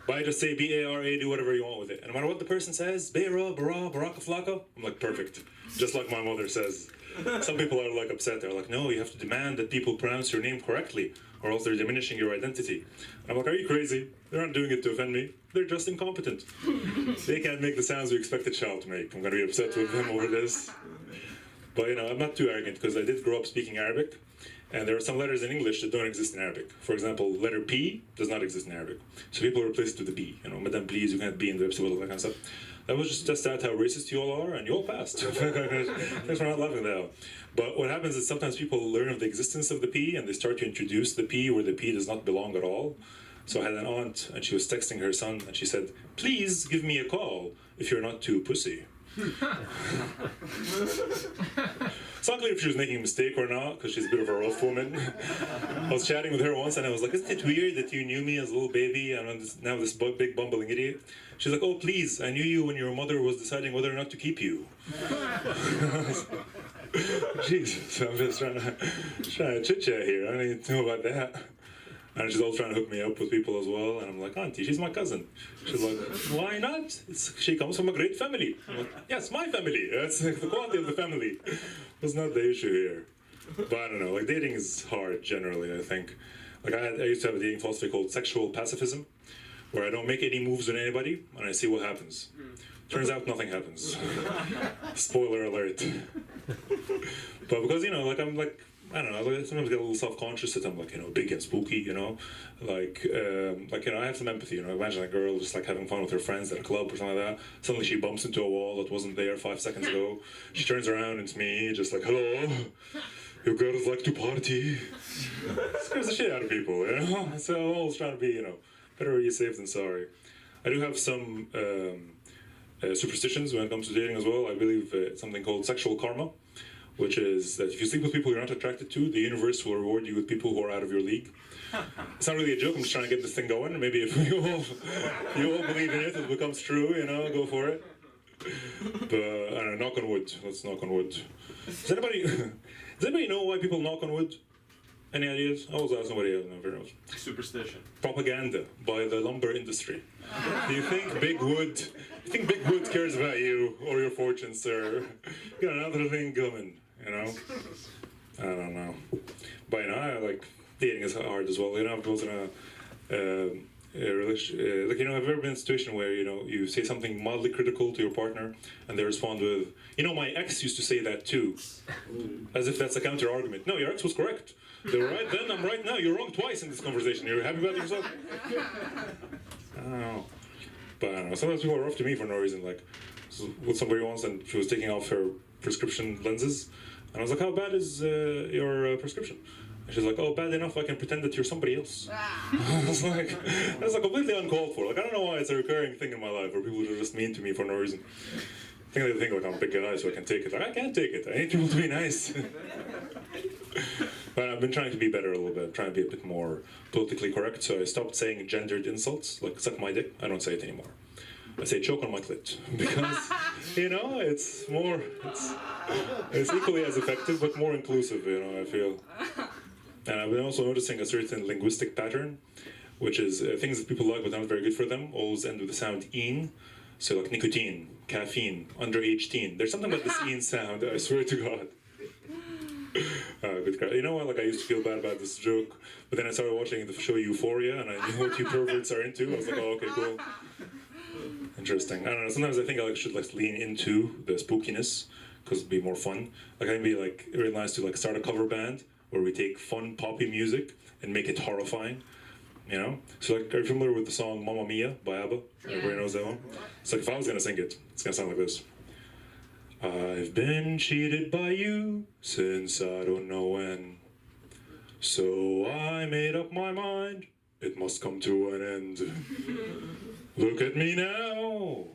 But I just say B-A-R-A, do whatever you want with it. And no matter what the person says, Beira, Bara, Baraka Flaka, I'm like, perfect. Just like my mother says. Some people are like upset. They're like, no, you have to demand that people pronounce your name correctly, or else they're diminishing your identity. And I'm like, are you crazy? They're not doing it to offend me. They're just incompetent. They can't make the sounds you expect a child to make. I'm going to be upset with them over this. But, you know, I'm not too arrogant, because I did grow up speaking Arabic. And there are some letters in English that don't exist in Arabic. For example, letter P does not exist in Arabic. So people replace it with the B. You know, Madam, please, you can't be in the episode, all that kind of stuff. That was just test out how racist you all are, and you all passed. Thanks for not laughing that out. But what happens is sometimes people learn of the existence of the P, and they start to introduce the P where the P does not belong at all. So I had an aunt, and she was texting her son, and she said, "Please give me a call if you're not too pussy." It's not clear if she was making a mistake or not, because she's a bit of a rough woman. I was chatting with her once, and I was like, "Isn't it weird that you knew me as a little baby, and I'm now this big bumbling idiot?" She's like, "Oh, please, I knew you when your mother was deciding whether or not to keep you." Jesus, I'm just trying to chit-chat here. I don't need to know about that. And she's also trying to hook me up with people as well. And I'm like, "Auntie, she's my cousin." She's like, "Why not? She comes from a great family." I'm like, "Yes, my family. That's the quality of the family. That's not the issue here." But I don't know, like dating is hard generally, I think. Like I used to have a dating philosophy called sexual pacifism, where I don't make any moves on anybody and I see what happens. Turns out nothing happens. Spoiler alert. But because, you know, like I'm like, I don't know, like, sometimes I get a little self-conscious that I'm like, you know, big and spooky, you know, like, you know, I have some empathy, you know, imagine a girl just like having fun with her friends at a club or something like that. Suddenly she bumps into a wall that wasn't there 5 seconds ago. She turns around and it's me, just like, "Hello, you girls like to party?" Scares the shit out of people, you know? So I'm always trying to be, you know, better be safe than sorry. I do have some superstitions when it comes to dating as well. I believe something called sexual karma, which is that if you sleep with people you're not attracted to, the universe will reward you with people who are out of your league. It's not really a joke, I'm just trying to get this thing going. Maybe if you all believe in it, it becomes true, you know, go for it. But, I don't know, knock on wood. Let's knock on wood. Does anybody know why people knock on wood? Any ideas? I always ask somebody else. Never knows. Superstition. Propaganda by the lumber industry. Do you think Big Wood cares about you or your fortune, sir? You got another thing coming, you know? I don't know. But you know, I like dating is hard as well. You know, I was in a relationship. Like, you know, have you ever been in a situation where, you know, you say something mildly critical to your partner and they respond with, "You know, my ex used to say that too," as if that's a counter argument. No, your ex was correct. They were right then, I'm right now. You're wrong twice in this conversation. You're happy about yourself? I don't know. But I don't know. Sometimes people are rough to me for no reason. Like, with somebody once, and she was taking off her prescription lenses. And I was like, "How bad is your prescription?" And she's like, "Oh, bad enough I can pretend that you're somebody else." I was like, that's like completely uncalled for. Like, I don't know why it's a recurring thing in my life where people are just mean to me for no reason. I think they think like I'm a big guy so I can take it. Like, I can't take it. I need people to be nice. But I've been trying to be better a little bit, trying to be a bit more politically correct. So I stopped saying gendered insults, like "suck my dick." I don't say it anymore. I say "choke on my clit," because, you know, it's equally as effective but more inclusive, you know, I feel. And I've been also noticing a certain linguistic pattern, which is things that people like but not very good for them always end with the sound "een." So like nicotine, caffeine, underage teen. There's something about this "een" sound, I swear to God. Good crap. You know what? Like, I used to feel bad about this joke, but then I started watching the show Euphoria, and I knew what you perverts are into. I was like, "Oh, okay, cool, interesting." I don't know. Sometimes I think I should lean into the spookiness because it'd be more fun. Like, I'd be like really nice to like start a cover band where we take fun poppy music and make it horrifying. You know? So like, are you familiar with the song "Mamma Mia" by ABBA? Everybody knows that one. So if I was gonna sing it, it's gonna sound like this. "I've been cheated by you since I don't know when. So I made up my mind, it must come to an end. Look at me now,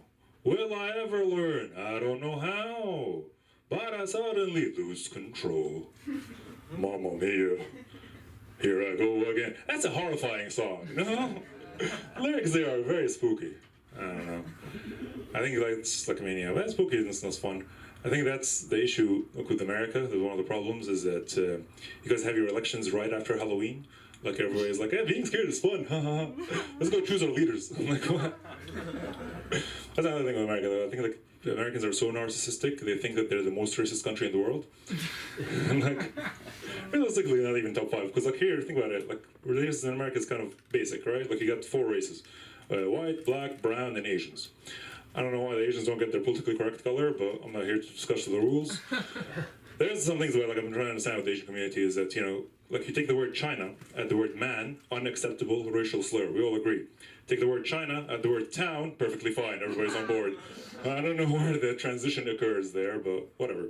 will I ever learn? I don't know how, but I suddenly lose control. Mamma mia, here I go again." That's a horrifying song, no? Lyrics there are very spooky. I don't know. I think it's like, I mean, yeah, that's spooky and it's not fun. I think that's the issue with America. One of the problems is that you guys have your elections right after Halloween. Like, everybody's like, "Hey, being scared is fun. Let's go choose our leaders." I'm like, what? That's another thing with America, though. I think like Americans are so narcissistic. They think that they're the most racist country in the world. And like, realistically, not even top 5. Because like here, think about it. Like, races in America is kind of basic, right? Like, you got 4 races: white, black, brown, and Asians. I don't know why the Asians don't get their politically correct color, but I'm not here to discuss the rules. There's some things about, like, I've been trying to understand with the Asian community is that, you know, like you take the word China, add the word man, unacceptable racial slur. We all agree. Take the word China, add the word town, perfectly fine. Everybody's on board. I don't know where the transition occurs there, but whatever.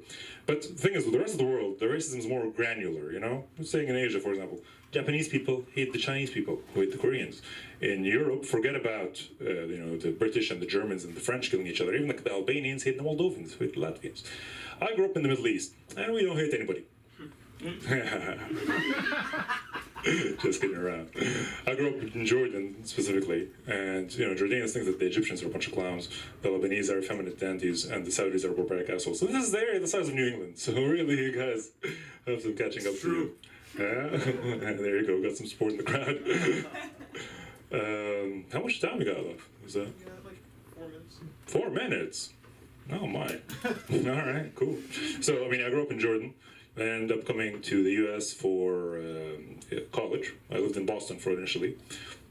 But the thing is, with the rest of the world, the racism is more granular, you know? I'm saying in Asia, for example, Japanese people hate the Chinese people, who hate the Koreans. In Europe, forget about, you know, the British and the Germans and the French killing each other. Even like the Albanians hate the Moldovans, who hate the Latvians. I grew up in the Middle East, and we don't hate anybody. Just kidding around. I grew up in Jordan specifically, and you know, Jordanians think that the Egyptians are a bunch of clowns, the Lebanese are effeminate dandies, and the Saudis are barbaric assholes. So this is the size of New England. So really, you guys have some catching up to you. Yeah, and there you go. Got some support in the crowd. How much time we got left? Is that? Yeah, like 4 minutes. 4 minutes. Oh my. All right, cool. So I mean, I grew up in Jordan. I ended up coming to the U.S. for college. I lived in Boston for it initially.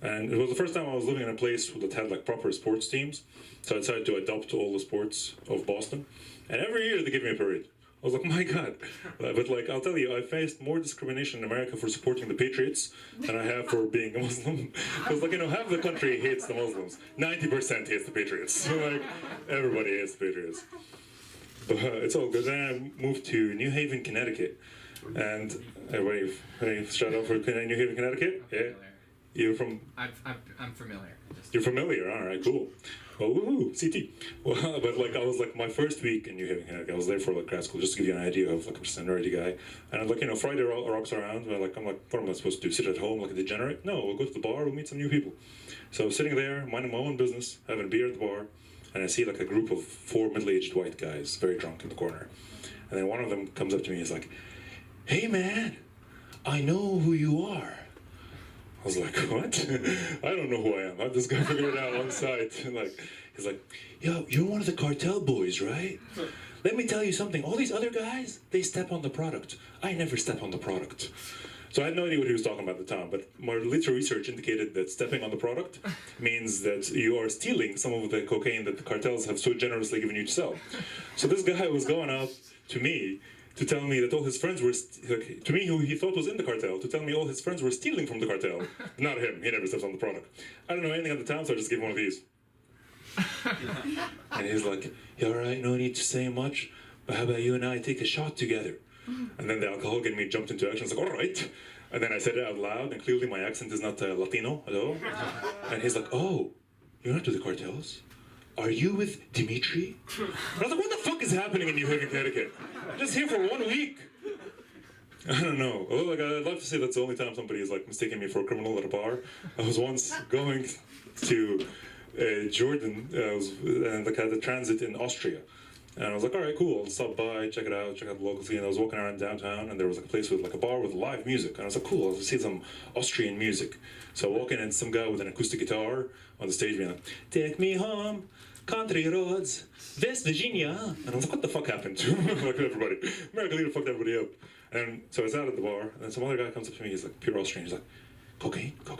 And it was the first time I was living in a place that had like proper sports teams. So I decided to adopt all the sports of Boston. And every year they give me a parade. I was like, my God. But like, I'll tell you, I faced more discrimination in America for supporting the Patriots than I have for being a Muslim. Because like, you know, half the country hates the Muslims. 90% hates the Patriots. So like, everybody hates the Patriots. It's all good. Then I moved to New Haven, Connecticut, and everybody shout out for New Haven, Connecticut. Yeah, you're from. I'm familiar. You're familiar. All right, cool. Well, woohoo, CT. Well, but like I was like my first week in New Haven, Connecticut. I was there for like grad school, just to give you an idea of like I'm just a nerdy guy. And I'm like, you know, Friday rocks around. I'm like, what am I supposed to do? Sit at home like a degenerate? No, we'll go to the bar. We'll meet some new people. So I was sitting there, minding my own business, having a beer at the bar. And I see like a group of 4 middle-aged white guys, very drunk in the corner. And then one of them comes up to me and is like, hey man, I know who you are. I was like, what? I don't know who I am. This guy figured it out on site. And like, he's like, yo, you're one of the cartel boys, right? Let me tell you something. All these other guys, they step on the product. I never step on the product. So I had no idea what he was talking about at the time, but my little research indicated that stepping on the product means that you are stealing some of the cocaine that the cartels have so generously given you to sell. So this guy was going out to me to tell me that all his friends were, to me who he thought was in the cartel, to tell me all his friends were stealing from the cartel. Not him, he never steps on the product. I don't know anything at the time, so I just gave him one of these. And he's like, yeah, all right, no need to say much, but how about you and I take a shot together? And then the alcoholic in me jumped into action. I was like, all right. And then I said it out loud, and clearly my accent is not Latino at all. And he's like, oh, you're not with the cartels? Are you with Dimitri? And I was like, what the fuck is happening in New Haven, Connecticut? I'm just here for 1 week. I don't know. Well, like, I'd love to say that's the only time somebody is like mistaking me for a criminal at a bar. I was once going to Jordan, and like had a transit in Austria. And I was like, all right, cool, I'll stop by, check out the local scene. And I was walking around downtown, and there was like a place with like a bar with live music. And I was like, cool, I'll see some Austrian music. So I walk in, and some guy with an acoustic guitar on the stage being like, take me home, country roads, West Virginia. And I was like, what the fuck happened to like everybody? American leader fucked everybody up. And so I was out at the bar, and then some other guy comes up to me, he's like, pure Austrian, he's like, cocaine. I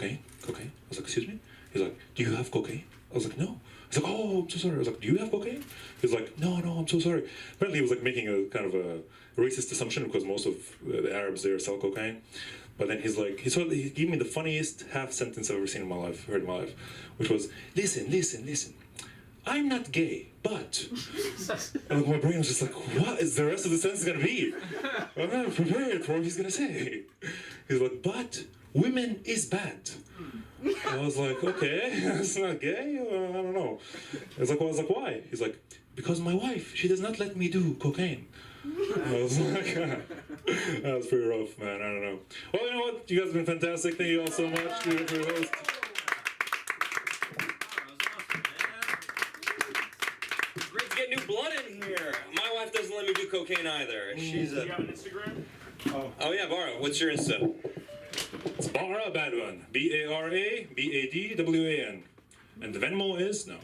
was like, excuse me? He's like, do you have cocaine? I was like, no. He's like, oh, I'm so sorry. I was like, do you have cocaine? He's like, no, I'm so sorry. Apparently he was like making a kind of a racist assumption because most of the Arabs there sell cocaine. But then he's like, he gave me the funniest half sentence I've ever seen in my life, heard in my life, which was, listen. I'm not gay, but... And my brain was just like, what is the rest of the sentence going to be? I'm not prepared for what he's going to say. He's like, but women is bad. I was like, okay, that's not gay? I don't know. I was like, why? He's like, because my wife, she does not let me do cocaine. I was like, that was pretty rough, man. I don't know. Well, you know what? You guys have been fantastic. Thank you all so much. Give it for your host. Great to get new blood in here. My wife doesn't let me do cocaine either. She's Do you have an Instagram? Oh yeah, Bara. What's your Insta? It's Bara Badwan. BARABADWAN. And the Venmo is no.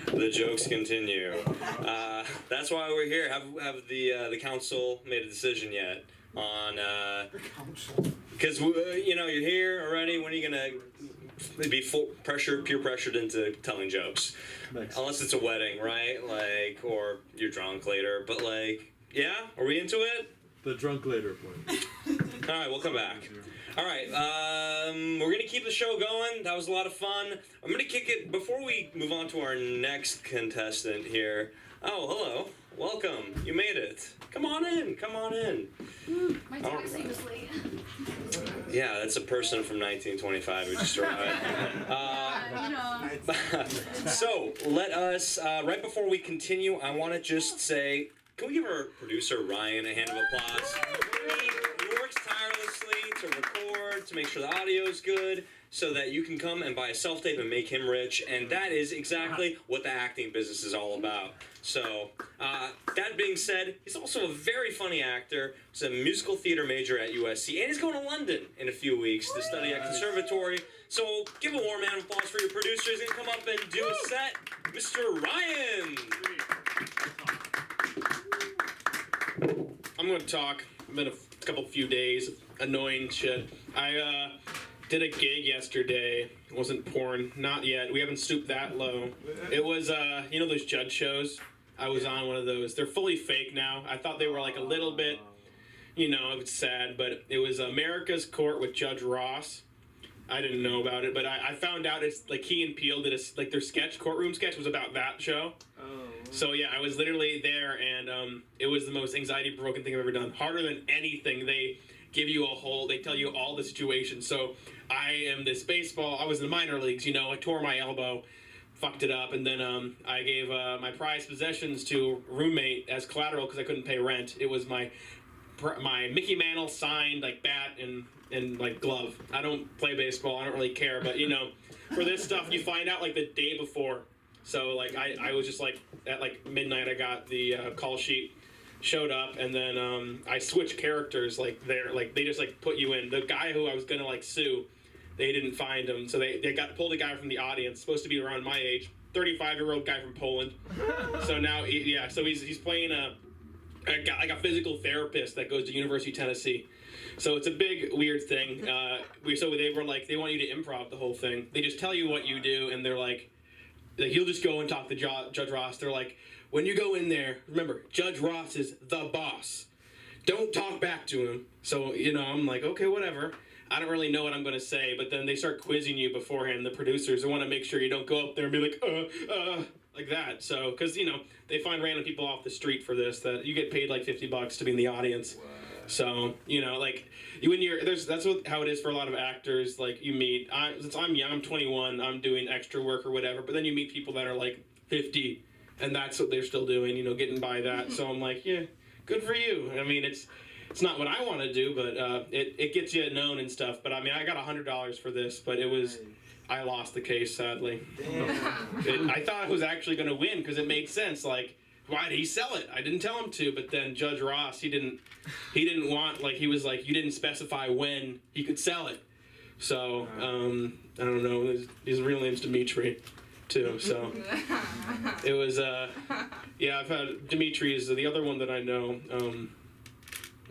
The jokes continue. That's why we're here. Have the council made a decision yet on? Because you know you're here already. When are you gonna be peer pressured into telling jokes? Unless it's a wedding, right? Like, or you're drunk later. But like, yeah, are we into it? The drunk later point. All right, we'll come back. All right, we're going to keep the show going. That was a lot of fun. I'm going to kick it, before we move on to our next contestant here. Oh, hello. Welcome. You made it. Come on in. Come on in. My taxi was late. Yeah, that's a person from 1925 who just arrived. So, let us, right before we continue, I want to just say, can we give our producer, Ryan, a hand of applause? He works tirelessly to record, to make sure the audio's good, so that you can come and buy a self-tape and make him rich, and that is exactly what the acting business is all about. So, that being said, he's also a very funny actor. He's a musical theater major at USC, and he's going to London in a few weeks to study at conservatory. So, give a warm round of applause for your producer. He's going to come up and do a set, Mr. Ryan. I'm going to talk. It's been a few days, annoying shit. I did a gig yesterday. It wasn't porn, not yet. We haven't stooped that low. It was, you know those judge shows? I was on one of those. They're fully fake now. I thought they were like a little bit, you know, it's sad, but it was America's Court with Judge Ross. I didn't know about it, but I found out it's like Key and Peele did like their courtroom sketch was about that show. So yeah, I was literally there, and it was the most anxiety-provoking thing I've ever done. Harder than anything. They give you they tell you all the situations. So I am this baseball. I was in the minor leagues, you know. I tore my elbow, fucked it up, and then I gave my prized possessions to a roommate as collateral because I couldn't pay rent. It was my Mickey Mantle signed like bat and like glove. I don't play baseball. I don't really care, but you know, for this stuff, you find out like the day before. So like I was just like at like midnight I got the call sheet, showed up, and then I switched characters like they just like put you in. The guy who I was gonna like sue, they didn't find him, so they pulled a guy from the audience, supposed to be around my age, 35-year-old guy from Poland. So now so he's playing like a physical therapist that goes to University of Tennessee. So it's a big weird thing. They were like, they want you to improv the whole thing. They just tell you what you do, and they're like you'll just go and talk to Judge Ross. They're like, when you go in there, remember, Judge Ross is the boss. Don't talk back to him. So, you know, I'm like, okay, whatever. I don't really know what I'm going to say, but then they start quizzing you beforehand, the producers. They want to make sure you don't go up there and be like, like that. So, because, you know, they find random people off the street for this, that you get paid like $50 to be in the audience. Wow. So, you know, like, that's how it is for a lot of actors. Like, you meet, since I'm young, I'm 21, I'm doing extra work or whatever, but then you meet people that are like 50, and that's what they're still doing, you know, getting by that. So I'm like, yeah, good for you. I mean, it's not what I want to do, but it gets you known and stuff. But I mean, I got $100 for this, but I lost the case, sadly. I thought I was actually going to win because it made sense. Like, why did he sell it? I didn't tell him to, but then Judge Ross, he didn't want, like, he was like, you didn't specify when he could sell it. So, I don't know, his real name's Dimitri, too, so. It was, yeah, I've had, Dimitri is the other one that I know,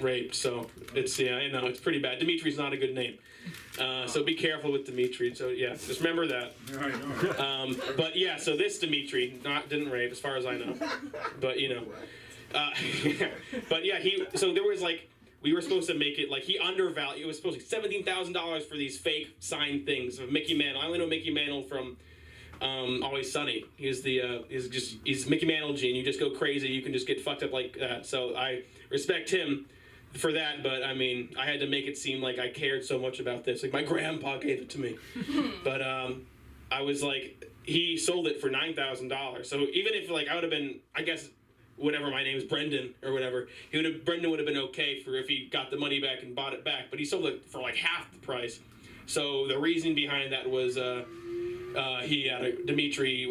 raped, so it's, yeah, I know, it's pretty bad. Dimitri's not a good name. So be careful with Dimitri. So yeah, just remember that. But yeah, so this Dimitri didn't rape, as far as I know. But you know, but yeah, so there was like, we were supposed to make it like he undervalued. It was supposed to be $17,000 for these fake signed things of Mickey Mantle. I only know Mickey Mantle from Always Sunny. He's Mickey Mantle gene. You just go crazy. You can just get fucked up like that. So I respect him for that, but I mean, I had to make it seem like I cared so much about this. Like, my grandpa gave it to me. But I was like, he sold it for $9,000. So even if, like, I would have been, I guess, whatever, my name's Brendan or whatever, Brendan would have been okay for if he got the money back and bought it back. But he sold it for, like, half the price. So the reason behind that was Dimitri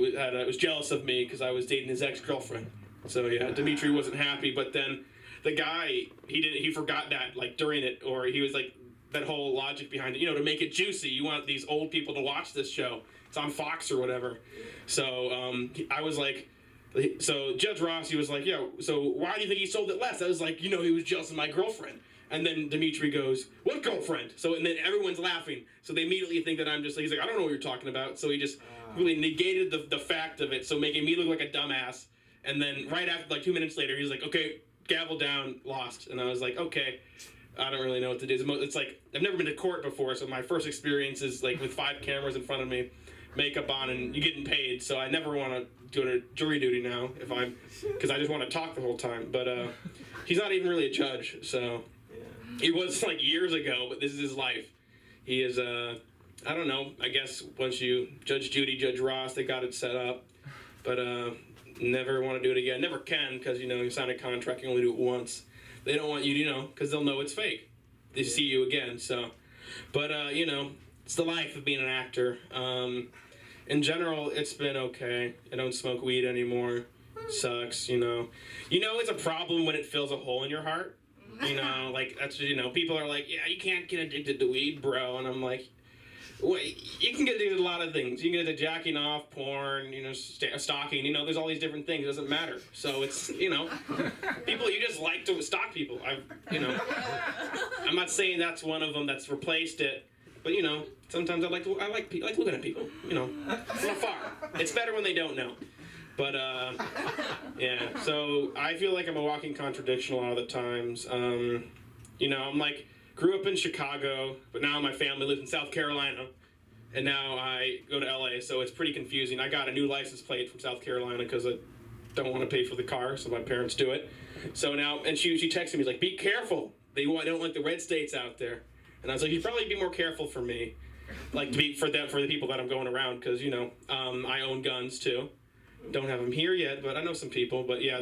was jealous of me because I was dating his ex-girlfriend. So, yeah, Dimitri wasn't happy, but then the guy, he forgot that, like, during it, or he was like, that whole logic behind it, you know, to make it juicy, you want these old people to watch this show. It's on Fox or whatever. So, I was like, so Judge Ross, he was like, yeah, so why do you think he sold it less? I was like, you know, he was jealous of my girlfriend. And then Dimitri goes, what girlfriend? So, and then everyone's laughing. So they immediately think that I'm just, he's like, I don't know what you're talking about. So he just really negated the fact of it, so making me look like a dumbass. And then right after, like 2 minutes later, he's like, okay, gavel down, lost, and I was like, okay, I don't really know what to do. It's like I've never been to court before, so my first experience is like with 5 cameras in front of me, makeup on, and you getting paid. So I never want to do a jury duty now because I just want to talk the whole time. But he's not even really a judge, so he was like years ago, but this is his life. He is I don't know. I guess once you Judge Judy, Judge Ross, they got it set up, but never want to do it again. Never can because you sign a contract, you only do it once. They don't want you to, because they'll know it's fake. They see you again. So, but it's the life of being an actor. In general, it's been okay. I don't smoke weed anymore. Sucks. It's a problem when it fills a hole in your heart. Like that's people are like, yeah, you can't get addicted to weed, bro, and I'm like. Well, you can get addicted to a lot of things. You can get into jacking off, porn, stalking. There's all these different things. It doesn't matter. So it's, people. You just like to stalk people. I'm not saying that's one of them that's replaced it, but sometimes I like looking at people. From afar. It's better when they don't know. But yeah. So I feel like I'm a walking contradiction a lot of the times. I'm like. Grew up in Chicago, but now my family lives in South Carolina, and now I go to LA, so it's pretty confusing. I got a new license plate from South Carolina because I don't want to pay for the car, so my parents do it. So now, and she texted me, like, be careful. They don't like the red states out there. And I was like, you'd probably be more careful for me, like, for the people that I'm going around, because, I own guns, too. Don't have them here yet, but I know some people, but yeah,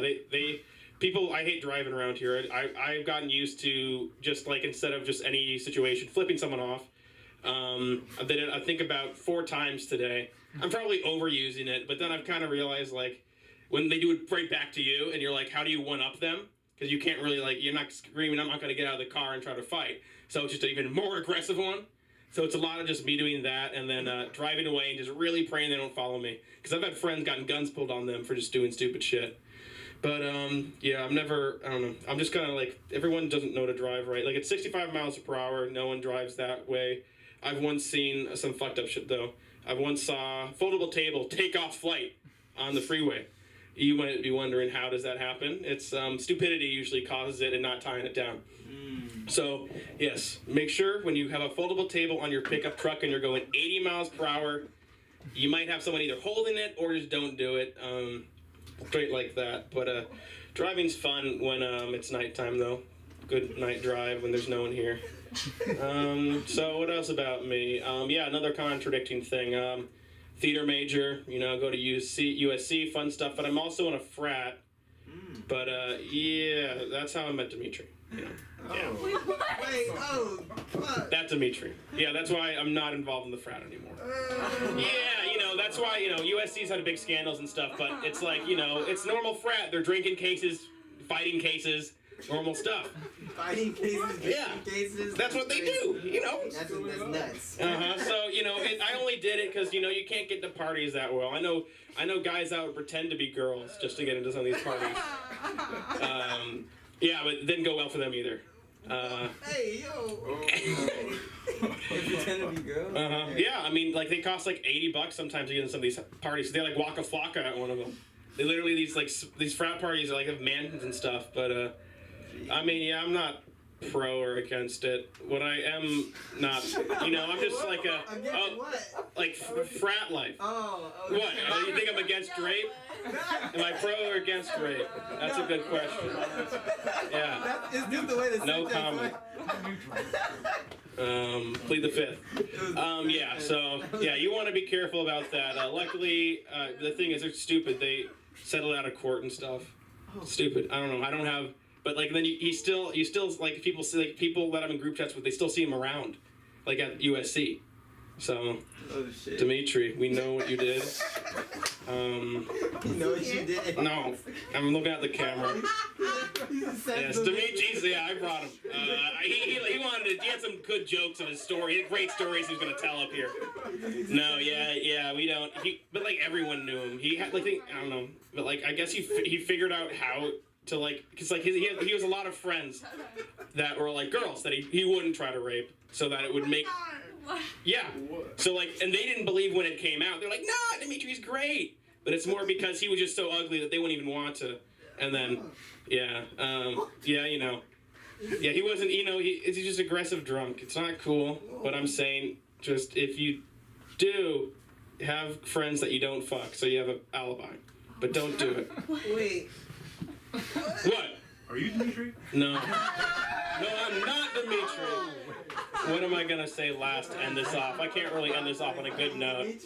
people, I hate driving around here. I've gotten used to just like instead of just any situation, flipping someone off. I did it, I think about 4 times today. I'm probably overusing it, but then I've kind of realized like when they do it right back to you and you're like, how do you one-up them? Because you can't really you're not screaming, I'm not going to get out of the car and try to fight. So it's just an even more aggressive one. So it's a lot of just me doing that and then driving away and just really praying they don't follow me. Because I've had friends gotten guns pulled on them for just doing stupid shit. But, yeah, I don't know. I'm just kind of like, everyone doesn't know to drive right. Like, at 65 miles per hour, no one drives that way. I've once seen some fucked up shit, though. I once saw a foldable table take off flight on the freeway. You might be wondering, how does that happen? It's stupidity usually causes it and not tying it down. So, yes, make sure when you have a foldable table on your pickup truck and you're going 80 miles per hour, you might have someone either holding it or just don't do it. Straight like that. But driving's fun when it's nighttime, though. Good night drive when there's no one here. So what else about me? Yeah, another contradicting thing. Theater major, go to USC, fun stuff. But I'm also in a frat. But yeah, that's how I met Dimitri. Yeah. That's Dimitri. Yeah, that's why I'm not involved in the frat anymore. Yeah, that's why, USC's had big scandals and stuff, but it's like, it's normal frat. They're drinking cases, fighting cases, normal stuff. Fighting cases, yeah. cases. That's what they do, That's nuts. So, I only did it because, you can't get to parties that well. I know guys that would pretend to be girls just to get into some of these parties. Yeah, but it didn't go well for them either. Hey, yo. Pretend to be girls? Yeah, I mean, they cost $80 sometimes to get in some of these parties. They Waka Flocka at one of them. They literally, these frat parties are have mansions and stuff, but, I mean, yeah, I'm not pro or against it. What I am not, I'm just frat life. Oh, okay. What? You think I'm against rape? Am I pro or against rape? That's a good question. Yeah. Is this the way to no comment. Plead the fifth. Yeah, so, yeah, you want to be careful about that. Luckily, the thing is, they're stupid. They settled out of court and stuff. Stupid. I don't know. I don't have... But, then you still, people see, people that I'm in group chats with, they still see him around, at USC. So, Dimitri, we know what you did. You know what you did? No, I'm looking at the camera. Yes, Dimitri, yeah, I brought him. He had some good jokes in his story. He had great stories he was going to tell up here. No, yeah, we don't. But, everyone knew him. He had, I don't know. But, I guess he figured out how to, because, he has a lot of friends that were, girls that he wouldn't try to rape so that it would make... Yeah. So, and they didn't believe when it came out. They're like, nah, Dimitri's great. But it's more because he was just so ugly that they wouldn't even want to And then, yeah, you know. Yeah, he wasn't, you know, he's just aggressive drunk. It's not cool, but I'm saying just if you do have friends that you don't fuck, so you have an alibi. But don't do it. Wait. What? Are you Dimitri? No. No, I'm not Dimitri. What am I gonna say last to end this off? I can't really end this off on a good note.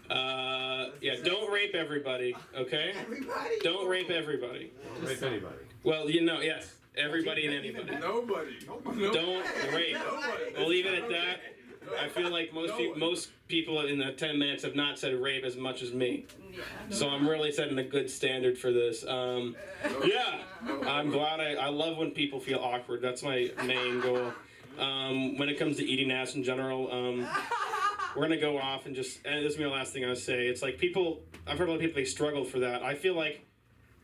Yeah, don't rape everybody, okay? Everybody? Don't rape everybody. Don't rape anybody. Well, you know, yes. Everybody and anybody. Nobody. Don't rape. We'll leave it at that. I feel like most people in the 10 minutes have not said rape as much as me. So I'm really setting a good standard for this. Yeah, I'm glad. I love when people feel awkward. That's my main goal. When it comes to eating ass in general, we're gonna go off and just. And this is my last thing I say. It's like people. I've heard a lot of people they struggle for that. I feel like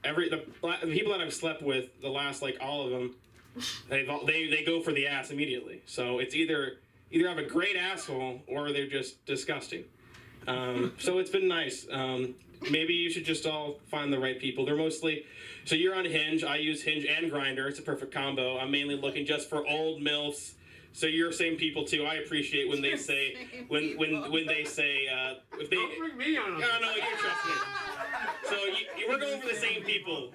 the people that I've slept with, the last like all of them, they go for the ass immediately. So it's either have a great asshole or they're just disgusting. So it's been nice. Maybe you should just all find the right people. They're mostly, so you're on Hinge. I use Hinge and Grindr. It's a perfect combo. I'm mainly looking just for old MILFs. So you're same people too. I appreciate when they say when they say if they. Don't bring me on. No, you trust me. So we're going for the same people.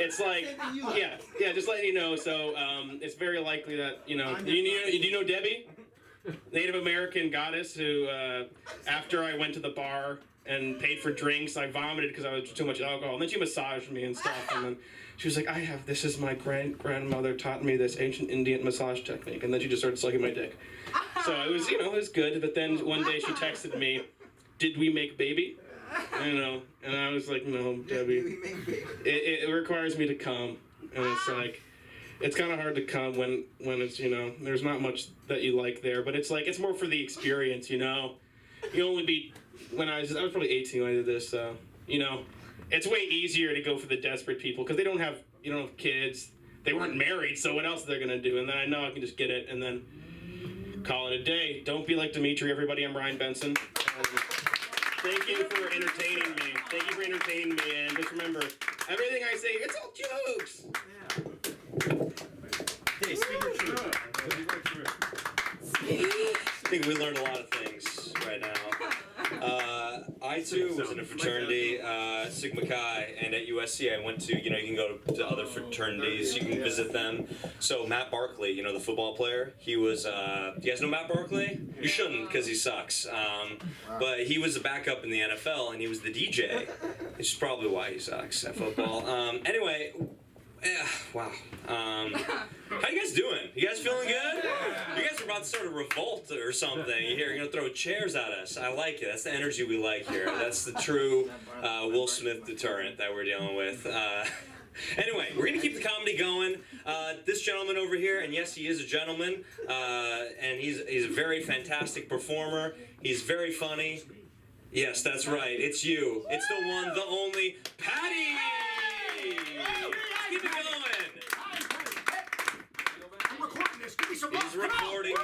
It's like yeah, just letting you know. So it's very likely that you know. Do you know Debbie, Native American goddess who after I went to the bar and paid for drinks, I vomited because I was too much alcohol. And then she massaged me and stuff, and then she was like, this is my grandmother taught me this ancient Indian massage technique, and then she just started sucking my dick. So it was, it was good, but then one day she texted me, did we make baby? And I was like, no, Debbie, it requires me to come, and it's like, it's kind of hard to come when it's, there's not much that you like there, but it's like, it's more for the experience, you only be, when I was probably 18 when I did this, so, it's way easier to go for the desperate people because you don't have kids, they weren't married, so what else are they gonna do? And then I know I can just get it and then call it a day. Don't be like Dimitri, everybody. I'm Ryan Benson. Thank you for entertaining me. And just remember, everything I say, it's all jokes. Hey, speak your truth. I think we learned a lot of things right now. I too was in a fraternity, Sigma Chi, and at USC I went to, you can go to other fraternities, you can visit them. So Matt Barkley, the football player, he was, you guys know Matt Barkley? You shouldn't, because he sucks. But he was a backup in the NFL, and he was the DJ, which is probably why he sucks at football. Anyway, wow. How you guys doing? You guys feeling good? You guys are about to start a revolt or something. You're going to throw chairs at us. I like it. That's the energy we like here. That's the true Will Smith deterrent that we're dealing with. Anyway, we're going to keep the comedy going. This gentleman over here, and yes, he is a gentleman, and he's a very fantastic performer. He's very funny. Yes, that's right. It's you. It's the one, the only, Patty! Keep it going. I'm recording this. Give me some love. He's recording it.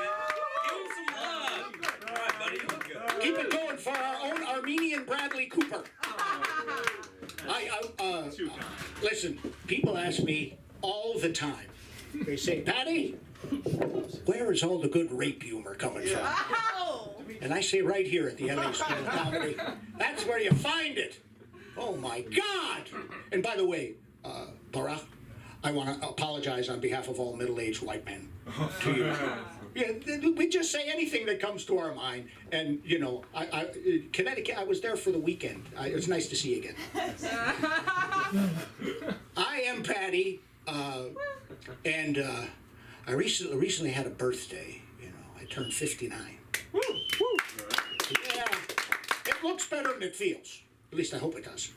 Give him some love. All right, buddy, you look good. Keep it going for our own Armenian Bradley Cooper. Listen, people ask me all the time. They say, Patty, where is all the good rape humor coming from? And I say right here at the LA School of Comedy, that's where you find it. Oh my God! And by the way, Laura, I want to apologize on behalf of all middle-aged white men to you. Yeah, we just say anything that comes to our mind. And, Connecticut, I was there for the weekend. It was nice to see you again. I am Patty, and I recently had a birthday. I turned 59. Woo! Yeah, it looks better than it feels. At least I hope it does.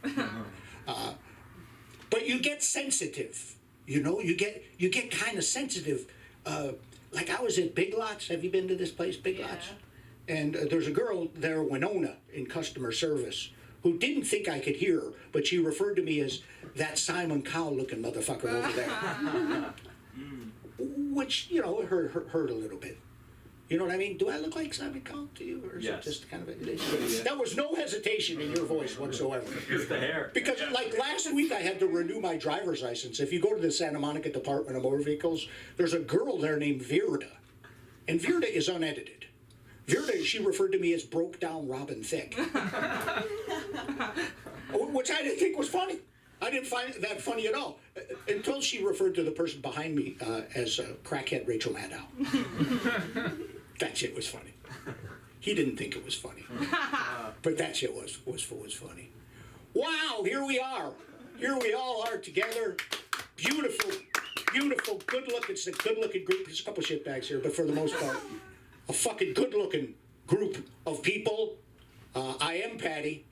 But you get sensitive, you get kind of sensitive. Like I was at Big Lots. Have you been to this place, Big Lots? And there's a girl there, Winona, in customer service, who didn't think I could hear her, but she referred to me as that Simon Cowell-looking motherfucker over there. Which, hurt a little bit. You know what I mean? Do I look like Simon Cowell to you, or is it just kind of a? Yeah. There was no hesitation in your voice whatsoever. It's the hair. Because like last week, I had to renew my driver's license. If you go to the Santa Monica Department of Motor Vehicles, there's a girl there named Virda, and Virda is unedited. Virda, she referred to me as broke down Robin Thicke, which I didn't think was funny. I didn't find that funny at all until she referred to the person behind me as crackhead Rachel Maddow. That shit was funny. He didn't think it was funny, but that shit was funny. Wow, here we are. Here we all are together. Beautiful, beautiful, good-looking. It's a good-looking group. There's a couple shitbags here, but for the most part, a fucking good-looking group of people. I am Patty.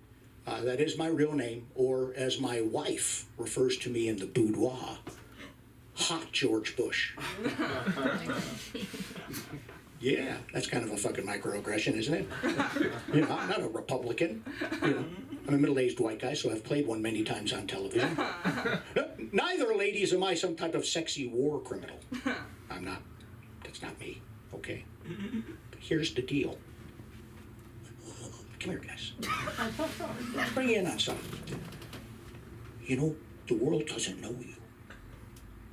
That is my real name, or as my wife refers to me in the boudoir, Hot George Bush. Yeah, that's kind of a fucking microaggression, isn't it? You know, I'm not a Republican. You know, I'm a middle-aged white guy, so I've played one many times on television. Neither, ladies, am I some type of sexy war criminal. I'm not. That's not me, okay? But here's the deal. Come here, guys. Let's bring you in on something. You know, the world doesn't know you.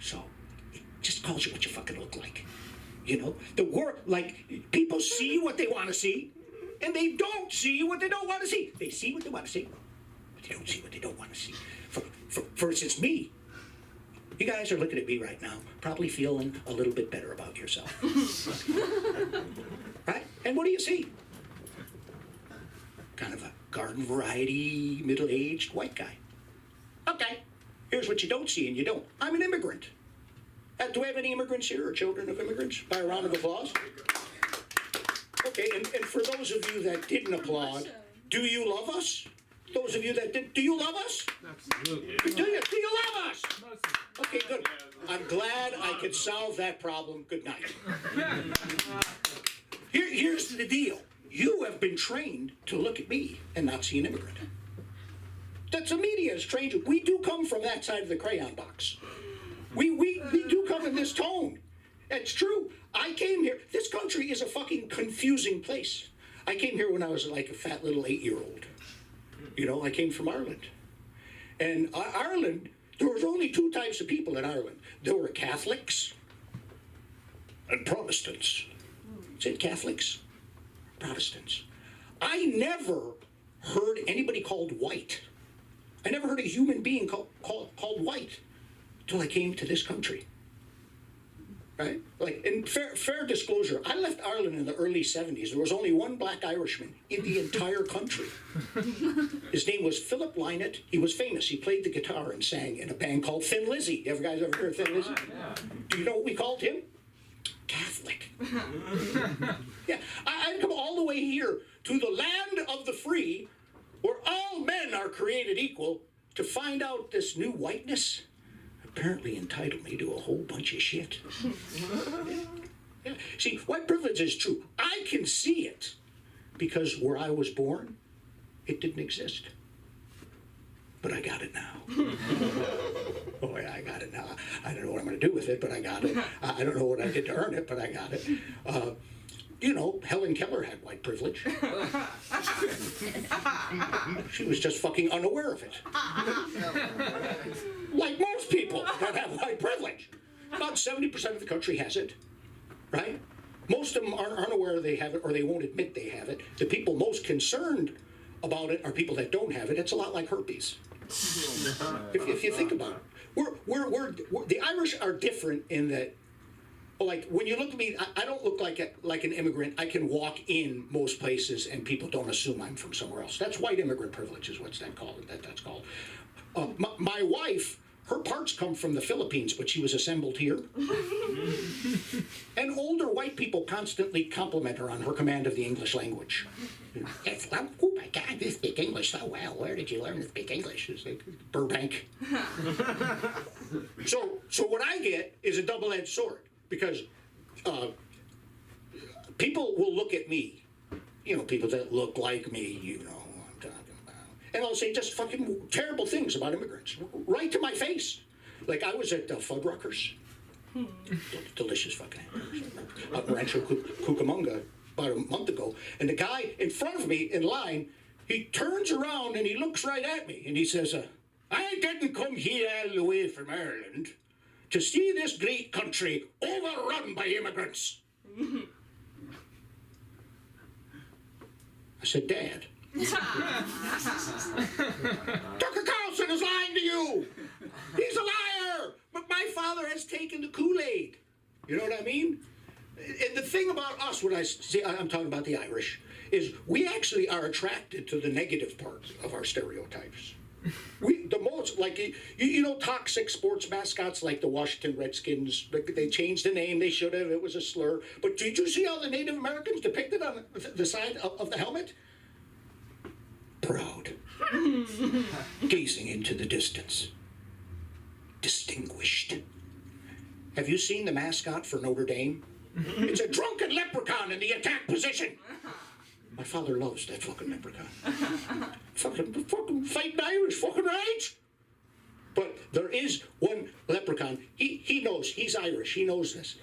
So, it just calls you what you fucking look like. You know, the world, like, people see what they want to see, and they don't see what they don't want to see. They see what they want to see, but they don't see what they don't want to see. For instance, me. You guys are looking at me right now, probably feeling a little bit better about yourself. Right? And what do you see? Kind of a garden variety, middle-aged white guy. Okay, here's what you don't see, and you don't. I'm an immigrant. Do we have any immigrants here, or children of immigrants? By a round of applause. Okay, and for those of you that didn't applaud, do you love us? Those of you that did, do you love us? Absolutely. Do you love us? Okay, good. I'm glad I could solve that problem. Good night. Here's the deal. You have been trained to look at me and not see an immigrant. That's the media has trained you. We do come from that side of the crayon box. We do come in this tone. It's true. I came here. This country is a fucking confusing place. I came here when I was like a fat little 8-year-old. You know, I came from Ireland. And Ireland, there was only two types of people in Ireland. There were Catholics and Protestants. Said Catholics, Protestants. I never heard anybody called white. I never heard a human being called white until I came to this country. Right? Like, in fair disclosure, I left Ireland in the early 70s. There was only one black Irishman in the entire country. His name was Philip Lynott. He was famous. He played the guitar and sang in a band called Thin Lizzy. You guys ever heard of Thin Lizzy? Yeah. Do you know what we called him? Catholic. Yeah, I'd come all the way here to the land of the free, where all men are created equal, to find out this new whiteness apparently entitled me to a whole bunch of shit. Yeah. See, white privilege is true. I can see it because where I was born, it didn't exist. But I got it now. Oh, yeah, I got it now. I don't know what I'm going to do with it, but I got it. I don't know what I did to earn it, but I got it. You know, Helen Keller had white privilege. She was just fucking unaware of it. Like most people that have white privilege. About 70% of the country has it, right? Most of them aren't aware they have it, or they won't admit they have it. The people most concerned about it are people that don't have it. It's a lot like herpes. If you think about it, we're the Irish are different in that. Like, when you look at me, I don't look like an immigrant. I can walk in most places and people don't assume I'm from somewhere else. That's white immigrant privilege is what's that called. That's called. My wife, her parts come from the Philippines, but she was assembled here. And older white people constantly compliment her on her command of the English language. Yes, well, oh my God, you speak English so well. Where did you learn to speak English? It's like Burbank. So what I get is a double-edged sword. Because people will look at me, you know, people that look like me, you know who I'm talking about, and I'll say just fucking terrible things about immigrants, right to my face. Like, I was at Fuddruckers, Delicious fucking hamburgers. Up in Rancho Cucamonga about a month ago, and the guy in front of me in line, he turns around and he looks right at me and he says, I didn't come here all the way from Ireland to see this great country overrun by immigrants. I said, Dad, Tucker Carlson is lying to you. He's a liar. But my father has taken the Kool-Aid. You know what I mean? And the thing about us, when I see, I'm talking about the Irish, is we actually are attracted to the negative parts of our stereotypes. The most, like, you know, toxic sports mascots like the Washington Redskins, they changed the name, they should have, it was a slur. But did you see how the Native Americans depicted on the side of the helmet? Proud. Gazing into the distance. Distinguished. Have you seen the mascot for Notre Dame? It's a drunken leprechaun in the attack position. My father loves that fucking leprechaun. fucking fighting Irish, fucking right. But there is one leprechaun. He knows, he's Irish, he knows this.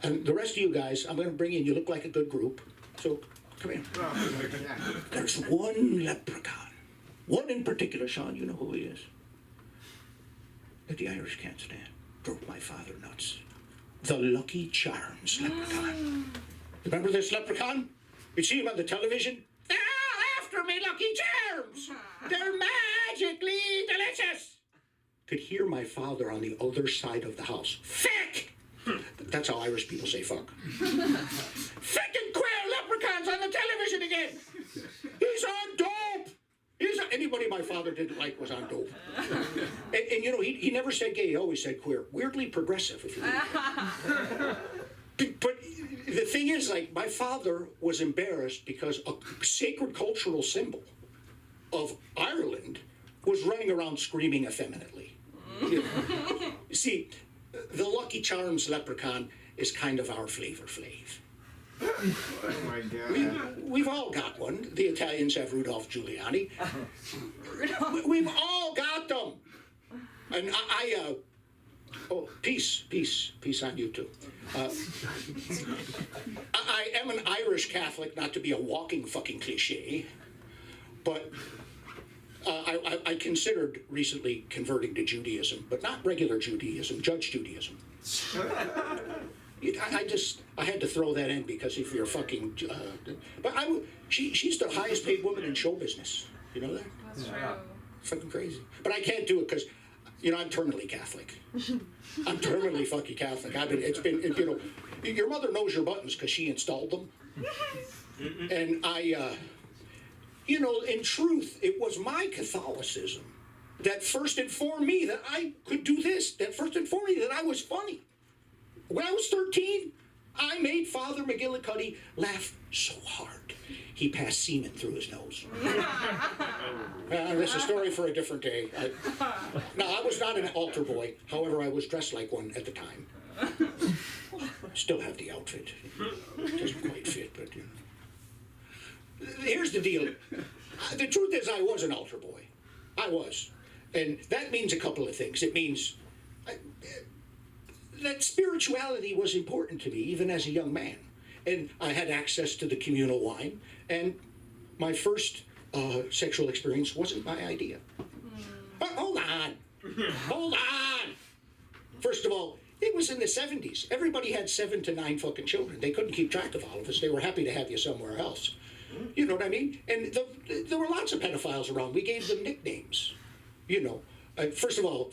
And the rest of you guys, I'm going to bring in, you look like a good group. So, come here. There's one leprechaun. One in particular, Sean, you know who he is. That the Irish can't stand. Drove my father nuts. The Lucky Charms leprechaun. Remember this leprechaun? You see him on the television? They're all after me, Lucky Charms! They're magically delicious! Could hear my father on the other side of the house. Fick! That's how Irish people say fuck. Frickin' queer leprechauns on the television again! He's on dope! Anybody my father didn't like was on dope. And you know, he never said gay, he always said queer. Weirdly progressive, if you will. But the thing is, like, my father was embarrassed because a sacred cultural symbol of Ireland was running around screaming effeminately. You see, the Lucky Charms leprechaun is kind of our Flavor Flav. Oh my God. We've all got one. The Italians have Rudolph Giuliani. We've all got them. And oh, peace on you too. I am an Irish Catholic, not to be a walking fucking cliche, but I considered recently converting to Judaism, but not regular Judaism, Judge Judaism. I had to throw that in because if you're fucking, but she's the highest paid woman in show business. You know that? That's true. Fucking crazy. But I can't do it because, you know, I'm terminally Catholic. I'm terminally fucking Catholic. It's been, you know, your mother knows your buttons because she installed them. And you know, in truth, it was my Catholicism that first informed me that I could do this, that first informed me that I was funny. When I was 13, I made Father McGillicuddy laugh so hard he passed semen through his nose. That's a story for a different day. I was not an altar boy. However, I was dressed like one at the time. Still have the outfit. It doesn't quite fit, but you know. Here's the deal. The truth is I was an altar boy. I was. And that means a couple of things. It means that spirituality was important to me, even as a young man. And I had access to the communal wine, and my first sexual experience wasn't my idea. But hold on! First of all, it was in the 70s. Everybody had 7 to 9 fucking children. They couldn't keep track of all of us. They were happy to have you somewhere else. You know what I mean? And there were lots of pedophiles around. We gave them nicknames. You know, first of all,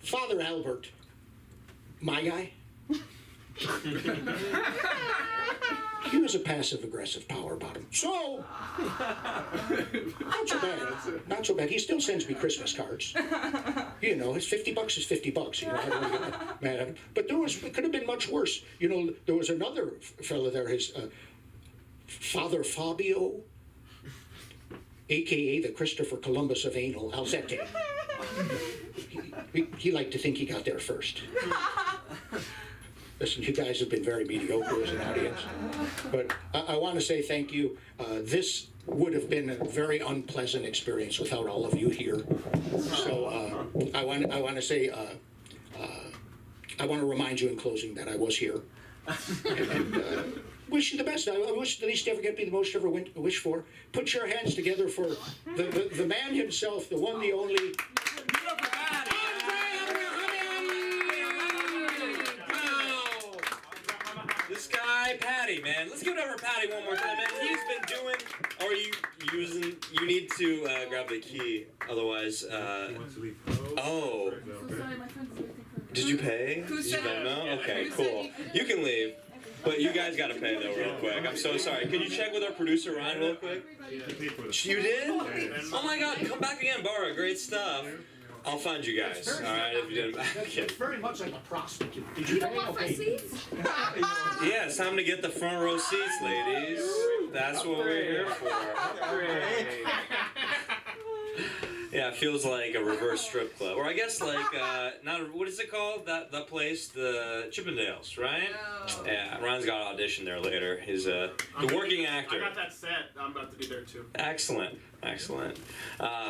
Father Albert, my guy, he was a passive-aggressive power bottom. So, not so bad. Not so bad. He still sends me Christmas cards. You know, his $50 is $50. You know, I don't want to get mad at him. But it could have been much worse. You know, there was another fellow there, his Father Fabio, a.k.a. the Christopher Columbus of anal, Alzette. He liked to think he got there first. Listen, you guys have been very mediocre as an audience. But I want to say thank you. This would have been a very unpleasant experience without all of you here. So I want to say I want to remind you in closing that I was here. And wish you the best. I wish the least ever get be the most ever wish for. Put your hands together for the man himself, the one, the only. This guy, Patty, man. Let's give it up for Patty one more time, man. He's been doing. Or you using? You need to grab the key, otherwise. Oh. Did you pay? Who said it? No. Okay, Who said cool. You can leave. But you guys gotta pay though, real quick. I'm so sorry. Can you check with our producer Ryan real quick? You did? Oh my God! Come back again, Bara. Great stuff. I'll find you guys. All right, if you didn't. It's very much like a prostitute. Did you pay? Okay. Yeah, it's time to get the front row seats, ladies. That's what we're here for. Yeah, it feels like a reverse strip club, or I guess like not. What is it called? That place, the Chippendales, right? Oh. Yeah, Ryan's got an audition there later. He's the working actor. I got that set. I'm about to be there too. Excellent, excellent.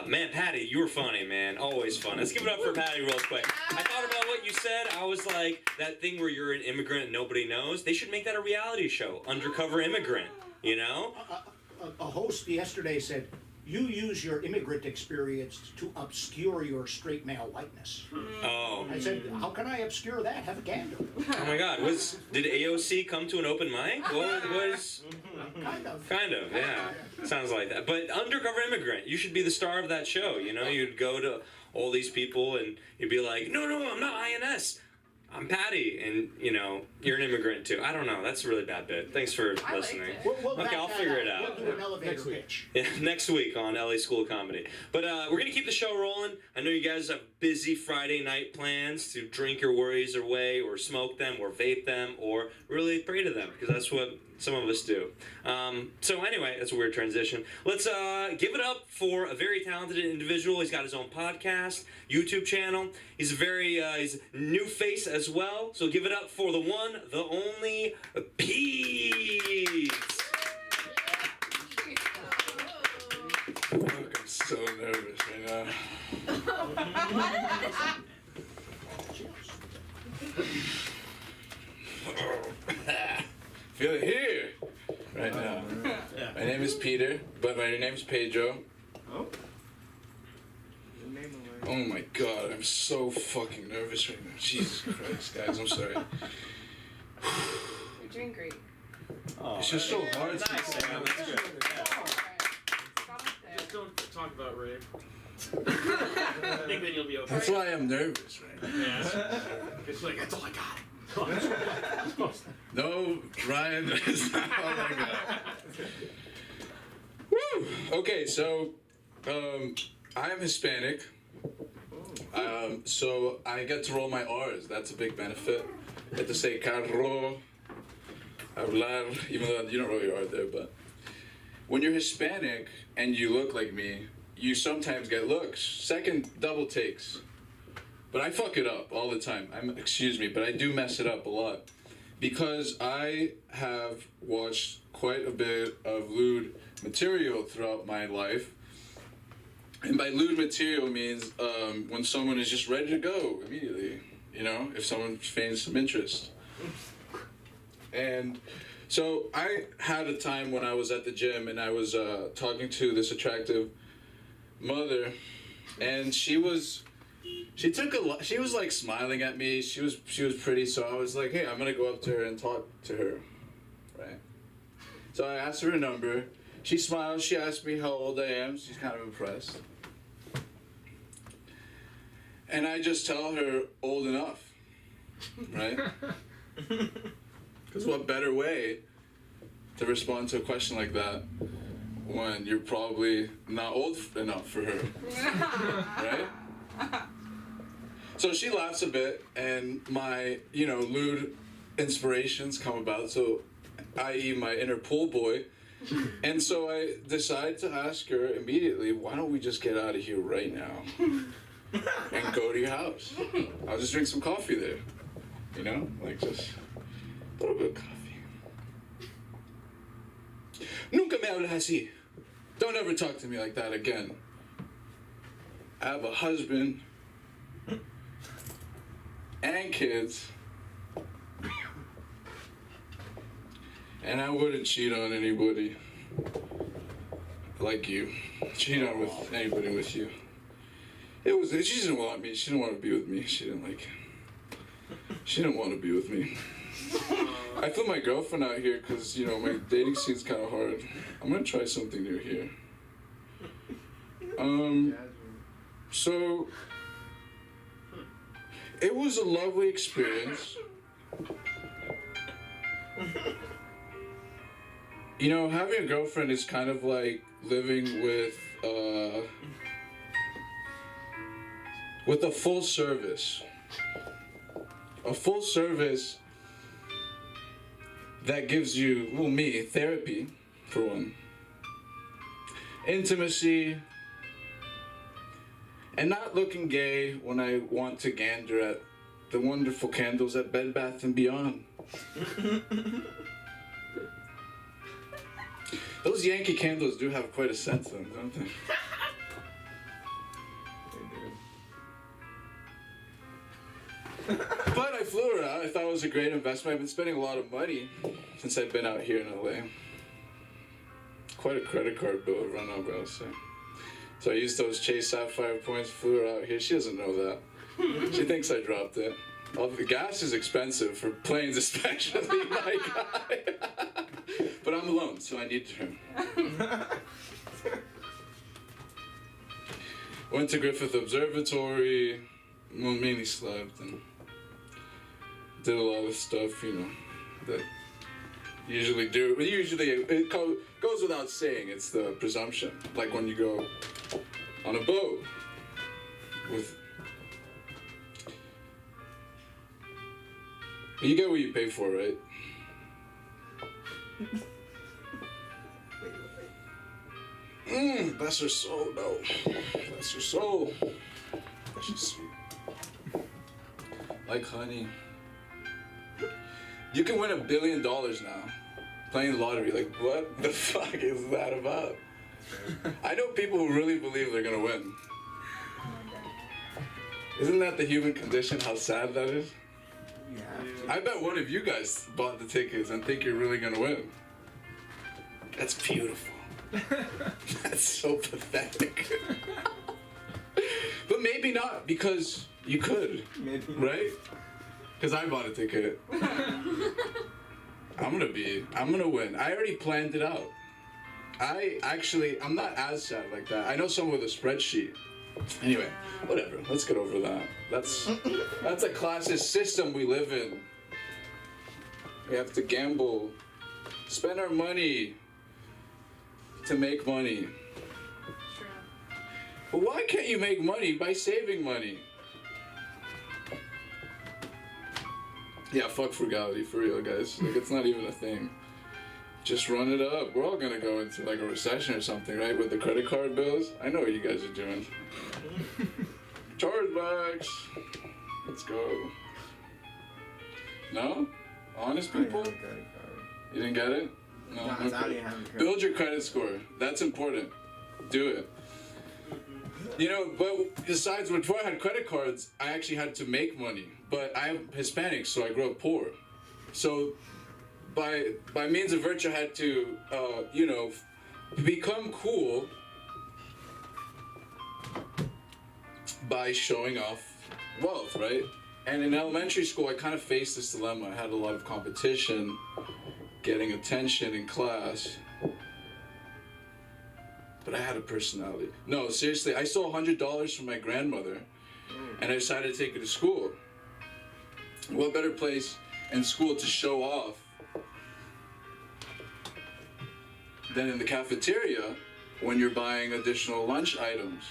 Man, Patty, you were funny, man. Always fun. Let's give it up for Patty real quick. I thought about what you said. I was like, that thing where you're an immigrant and nobody knows. They should make that a reality show, Undercover Immigrant. You know? A host yesterday said, you use your immigrant experience to obscure your straight male whiteness. Oh. I said, how can I obscure that? Have a gander. Oh my God! Did AOC come to an open mic? What was? Kind of, yeah. Sounds like that. But Undercover Immigrant, you should be the star of that show. You know, you'd go to all these people and you'd be like, no, I'm not INS. I'm Patty, and you know you're an immigrant too. I don't know. That's a really bad bit. Thanks for listening. Okay, I'll figure it out. We'll do an elevator pitch. Yeah, next week on LA School of Comedy. But we're gonna keep the show rolling. I know you guys have busy Friday night plans to drink your worries away, or smoke them, or vape them, or really pray to them, because that's what some of us do. So anyway, that's a weird transition. Let's give it up for a very talented individual. He's got his own podcast, YouTube channel. He's a very he's a new face as well. So give it up for the one, the only Pete. Fuck, I'm so nervous right now. Feel it here right now. My name is Peter, but my name is Pedro. Oh my God, I'm so fucking nervous right now. Jesus Christ, guys, I'm sorry. You're doing great. It's just so hard. Just don't talk about rape. I think then you'll be okay. That's why I'm nervous right now. Yeah. It's like, that's all I got. No, Ryan, that's not all I got. Woo! Okay, so I'm Hispanic. So I get to roll my R's. That's a big benefit. I get to say carro, hablar, even though you don't roll your R there, but when you're Hispanic and you look like me, you sometimes get looks. Second, double takes. But I fuck it up all the time. Excuse me, but I do mess it up a lot. Because I have watched quite a bit of lewd material throughout my life. And by lewd material means when someone is just ready to go immediately. You know, if someone feigns some interest. And so I had a time when I was at the gym and I was talking to this attractive mother, and she was like smiling at me. She was pretty, so I was like, hey, I'm gonna go up to her and talk to her, right? So I asked her number. She smiled. She asked me how old I am. She's kind of impressed. And I just tell her old enough, right? Because what better way to respond to a question like that when you're probably not old enough for her, right? So she laughs a bit, and my, lewd inspirations come about, so i.e. my inner pool boy. And so I decide to ask her immediately, why don't we just get out of here right now and go to your house? I'll just drink some coffee there, like just a little bit of coffee. Nunca me hables así. Don't ever talk to me like that again. I have a husband and kids, And I wouldn't cheat on anybody like you. Cheat on with anybody with you. She didn't want me. She didn't want to be with me. She didn't want to be with me. I flew my girlfriend out here because, my dating scene's kind of hard. I'm going to try something new here. So, it was a lovely experience. Having a girlfriend is kind of like living with a full service. A full service that gives you, me, therapy, for one. Intimacy. And not looking gay when I want to gander at the wonderful candles at Bed Bath & Beyond. Those Yankee candles do have quite a scent to them, don't they? But I flew her out. I thought it was a great investment. I've been spending a lot of money since I've been out here in LA. Quite a credit card bill to run up, I'll say. So I used those Chase Sapphire points, flew her out here. She doesn't know that. She thinks I dropped it. The gas is expensive for planes, especially, my guy. But I'm alone, so I need her. Went to Griffith Observatory, mainly slept and did a lot of stuff, that usually do. Usually, it goes without saying, it's the presumption. Like when you go on a boat with... You get what you pay for, right? Bless her soul, no. Bless her soul. She's sweet. Like honey. You can win $1 billion now. Playing the lottery. Like, what the fuck is that about? I know people who really believe they're gonna win. Isn't that the human condition? How sad that is? Yeah. I bet one of you guys bought the tickets and think you're really gonna win. That's beautiful. That's so pathetic. But maybe not, because you could. Maybe. Right? Because I bought a ticket. I'm gonna win. I already planned it out. I'm not as sad like that. I know someone with a spreadsheet. Anyway, whatever. Let's get over that. That's a classist system we live in. We have to gamble, spend our money to make money. True. But why can't you make money by saving money? Yeah, fuck frugality, for real, guys. Like, it's not even a thing. Just run it up. We're all gonna go into like a recession or something, right? With the credit card bills. I know what you guys are doing. Chargebacks. Let's go. No? Honest people? You didn't get it? No. Okay. Build your credit score. That's important. Do it. But besides, before I had credit cards, I actually had to make money. But I'm Hispanic, so I grew up poor. So by means of virtue, I had to, become cool by showing off wealth, right? And in elementary school, I kind of faced this dilemma. I had a lot of competition, getting attention in class. But I had a personality. No, seriously, I stole $100 from my grandmother, and I decided to take it to school. What better place in school to show off than in the cafeteria when you're buying additional lunch items,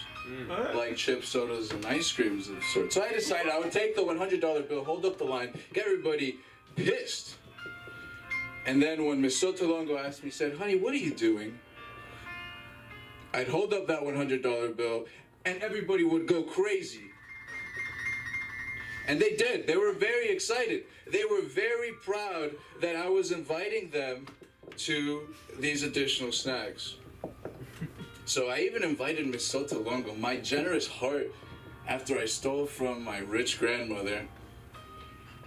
like chips, sodas, and ice creams of sorts. So I decided I would take the $100 bill, hold up the line, get everybody pissed. And then when Miss Sotolongo asked me, said, "Honey, what are you doing?" I'd hold up that $100 bill, and everybody would go crazy. And they did. They were very excited. They were very proud that I was inviting them to these additional snacks. So I even invited Miss Sotolongo, my generous heart, after I stole from my rich grandmother,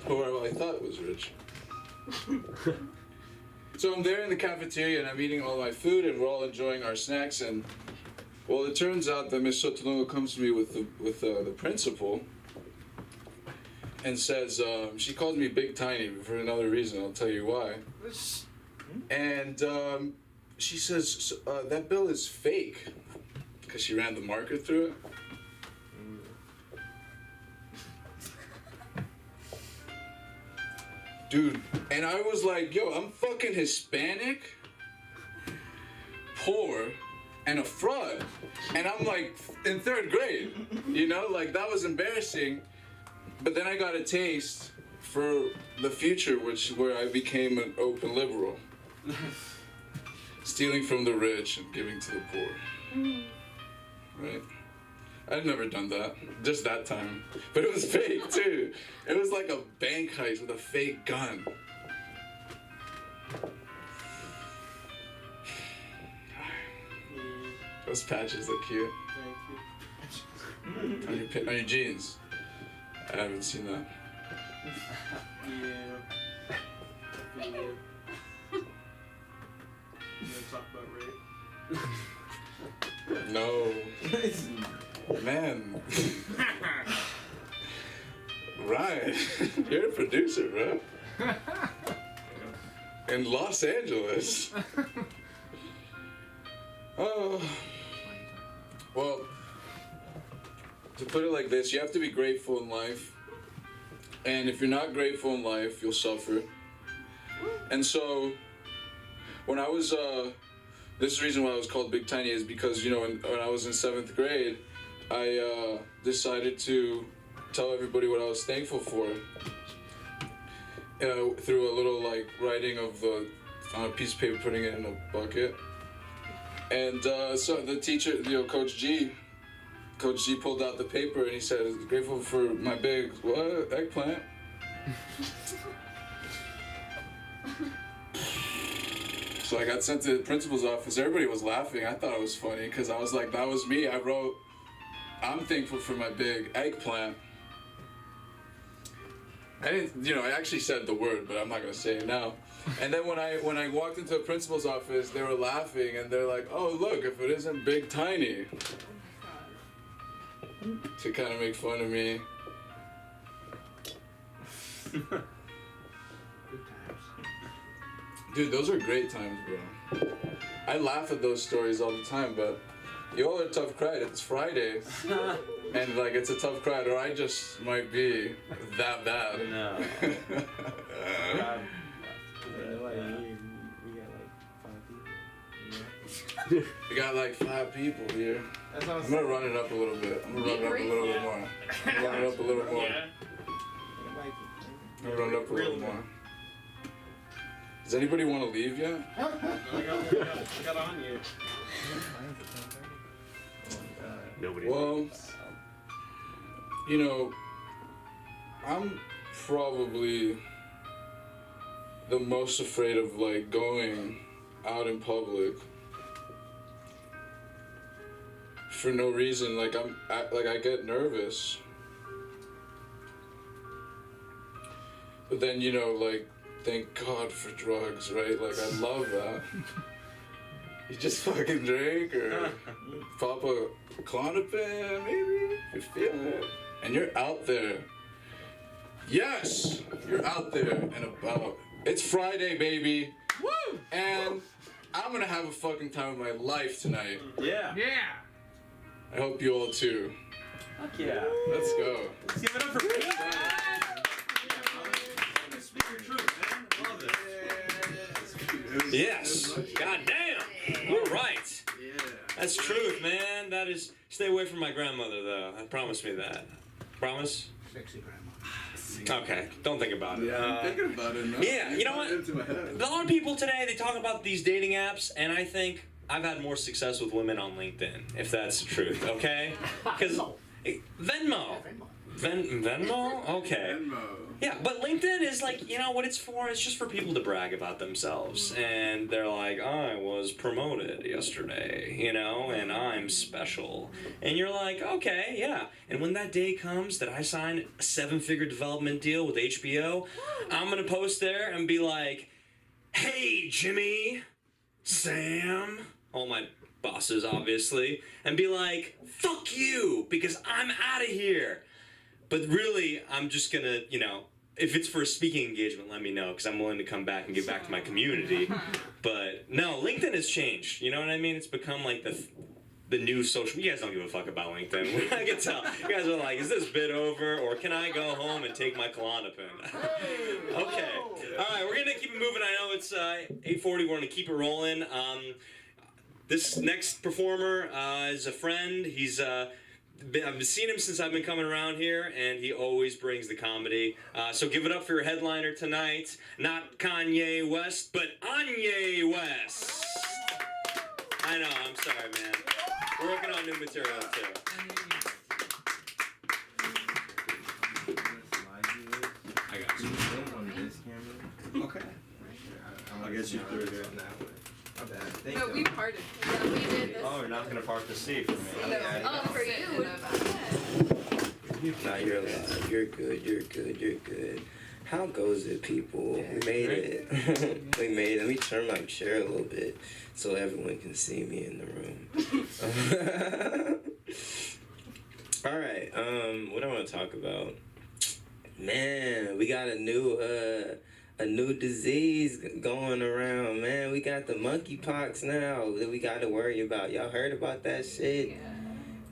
who I thought was rich. So I'm there in the cafeteria and I'm eating all my food and we're all enjoying our snacks and well, it turns out that Miss Sotonongo comes to me with the principal and says she calls me Big Tiny for another reason. I'll tell you why. And she says that bill is fake because she ran the marker through it. Dude, and I was like, yo, I'm fucking Hispanic, poor, and a fraud. And I'm like in 3rd grade, you know, like that was embarrassing. But then I got a taste for the future, where I became an open liberal. Stealing from the rich and giving to the poor. Right? I've never done that, just that time. But it was fake too. It was like a bank heist with a fake gun. Those patches look cute. On your jeans. I haven't seen that. Yeah. You wanna talk about rape? No. Man. Right. You're a producer, bro. In Los Angeles. Oh. Well, to put it like this, you have to be grateful in life. And if you're not grateful in life, you'll suffer. And so, when I was, this is the reason why I was called Big Tiny is because, you know, when I was in 7th grade, I decided to tell everybody what I was thankful for through a little, like, writing of on a piece of paper, putting it in a bucket. And so the teacher, you know, Coach G pulled out the paper and he said, grateful for my big, what, eggplant? So I got sent to the principal's office. Everybody was laughing. I thought it was funny because I was like, that was me. I wrote, I'm thankful for my big eggplant. I didn't, you know, I actually said the word, but I'm not gonna say it now. And then when I walked into the principal's office, they were laughing and they're like, oh, look, if it isn't Big Tiny. To kind of make fun of me. Dude, those are great times, bro. I laugh at those stories all the time, but you all are a tough crowd. It's Friday. And, like, it's a tough crowd, or I just might be that bad. No. We got like 5 people here. I'm gonna run it up a little bit. I'm gonna run it up a little bit more. I'm gonna run it up a little more. I'm gonna run it up a little more. Does anybody want to leave yet? I got on you. Nobody. Well, you know, I'm probably the most afraid of like going out in public for no reason. Like I get nervous, but then you know, like, thank God for drugs, right? Like I love that. You just fucking drink or pop a Klonopin, maybe if you're feeling it, and you're out there. Yes, you're out there and about. It's Friday, baby. Woo! And I'm gonna have a fucking time of my life tonight. Yeah. Yeah. I hope you all too. Fuck yeah. Let's go. Let's give it up for Pete. Speak your truth, man. I love it. Yes. God damn. All right. Yeah. That's truth, man. That is. Stay away from my grandmother, though. Promise me that. Promise? Sexy grandma. Okay. Don't think about it. Yeah, I'm thinking about it now. Yeah, you know what? Into my head. A lot of people today, they talk about these dating apps, and I think I've had more success with women on LinkedIn, if that's the truth, okay? Because Venmo. Venmo? Okay. Venmo. Yeah, but LinkedIn is like, you know what it's for? It's just for people to brag about themselves. And they're like, I was promoted yesterday, you know, and I'm special. And you're like, okay, yeah. And when that day comes that I sign a 7-figure development deal with HBO, I'm going to post there and be like, hey, Jimmy, Sam, all my bosses, obviously, and be like, fuck you, because I'm out of here. But really, I'm just gonna, if it's for a speaking engagement, let me know, because I'm willing to come back and give back to my community. But no, LinkedIn has changed. You know what I mean? It's become like the new social. You guys don't give a fuck about LinkedIn. I can tell. You guys are like, is this bit over, or can I go home and take my Klonopin? Okay. All right, we're gonna keep it moving. I know it's 8:40. We're gonna keep it rolling. This next performer is a friend. I've been seeing him since I've been coming around here, and he always brings the comedy. So give it up for your headliner tonight. Not Kanye West, but Anye West. I know, I'm sorry, man. We're working on new material, too. I got you. On this camera. Okay. I'll get you through there. No, we parted. Yeah, we did this. Oh, you're not gonna park the seat for me. Oh, for you. Nah, you're alive. You're good. You're good. You're good. How goes it, people? We made it. We made it. Let me turn my chair a little bit so everyone can see me in the room. All right. What I want to talk about? Man, we got a new disease going around, man. We got the monkeypox now that we got to worry about. Y'all heard about that shit? Yeah.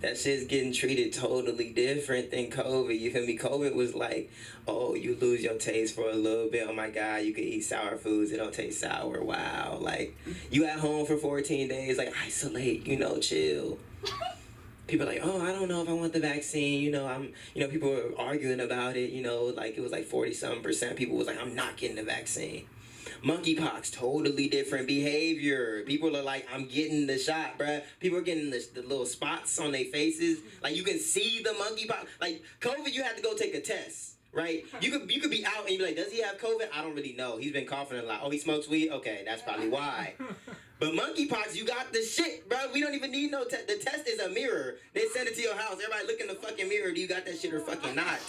That shit's getting treated totally different than COVID. You feel me? COVID was like, oh, you lose your taste for a little bit. Oh my God, you can eat sour foods. It don't taste sour. Wow. Like, you at home for 14 days, like, isolate, chill. People are like, oh, I don't know if I want the vaccine. People were arguing about it, like it was like 40-something%. People was like, I'm not getting the vaccine. Monkeypox, totally different behavior. People are like, I'm getting the shot, bruh. People are getting the little spots on their faces. Like, you can see the monkeypox. Like, COVID, you had to go take a test, right? You could be out and you be like, does he have COVID? I don't really know. He's been coughing a lot. Oh, he smokes weed? Okay, that's probably why. But monkeypox, you got the shit, bro. We don't even need no test. The test is a mirror. They send it to your house. Everybody look in the fucking mirror. Do you got that shit or fucking not?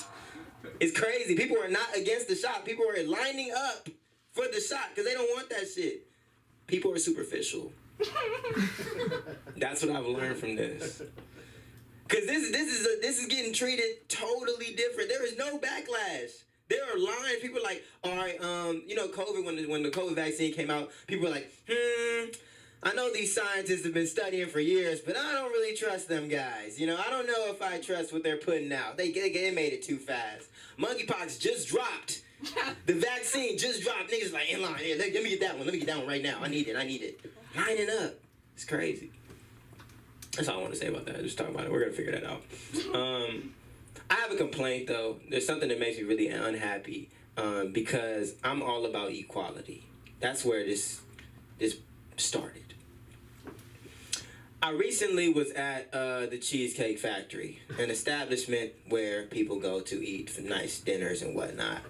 It's crazy. People are not against the shot. People are lining up for the shot because they don't want that shit. People are superficial. That's what I've learned from this. Because this is getting treated totally different. There is no backlash. There are lines. People are like, all right, COVID, when the COVID vaccine came out, people were like, I know these scientists have been studying for years, but I don't really trust them guys. I don't know if I trust what they're putting out. They made it too fast. Monkeypox just dropped. The vaccine just dropped. Niggas like, in line. Yeah, let me get that one. Let me get that one right now. I need it. Lining up. It's crazy. That's all I want to say about that. Just talk about it. We're going to figure that out. I have a complaint, though. There's something that makes me really unhappy because I'm all about equality. That's where this started. I recently was at the Cheesecake Factory, an establishment where people go to eat for nice dinners and whatnot.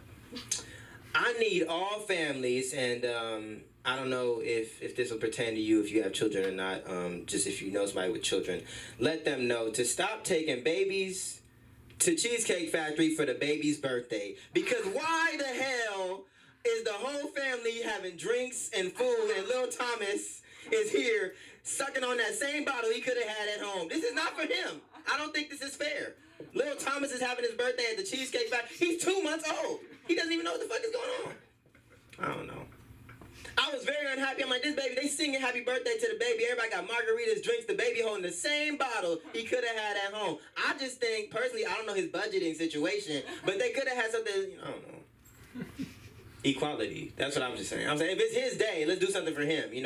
I need all families, and I don't know if this will pertain to you if you have children or not, just if you know somebody with children, let them know to stop taking babies to Cheesecake Factory for the baby's birthday. Because why the hell is the whole family having drinks and food and little Thomas is here sucking on that same bottle he could have had at home? This is not for him. I don't think this is fair. Little Thomas is having his birthday at the Cheesecake Factory. He's 2 months old. He doesn't even know what the fuck is going on. I don't know. I was very unhappy. I'm like, this baby, they singing happy birthday to the baby. Everybody got margaritas, drinks, the baby holding the same bottle he could have had at home. I just think, personally, I don't know his budgeting situation, but they could have had something, I don't know. Equality. That's what I'm just saying. I'm saying, if it's his day, let's do something for him, I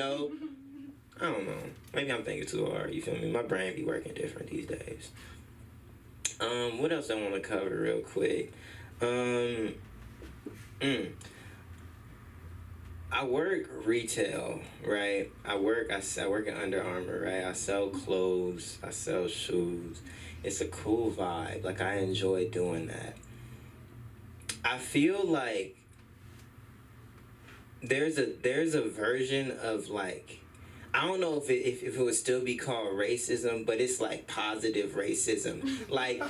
don't know. Maybe I'm thinking too hard, you feel me? My brain be working different these days. What else I want to cover real quick? I work retail, right? I work at Under Armour, right? I sell clothes, I sell shoes. It's a cool vibe. Like, I enjoy doing that. I feel like there's a version of, like, I don't know if it would still be called racism, but it's like positive racism. Like,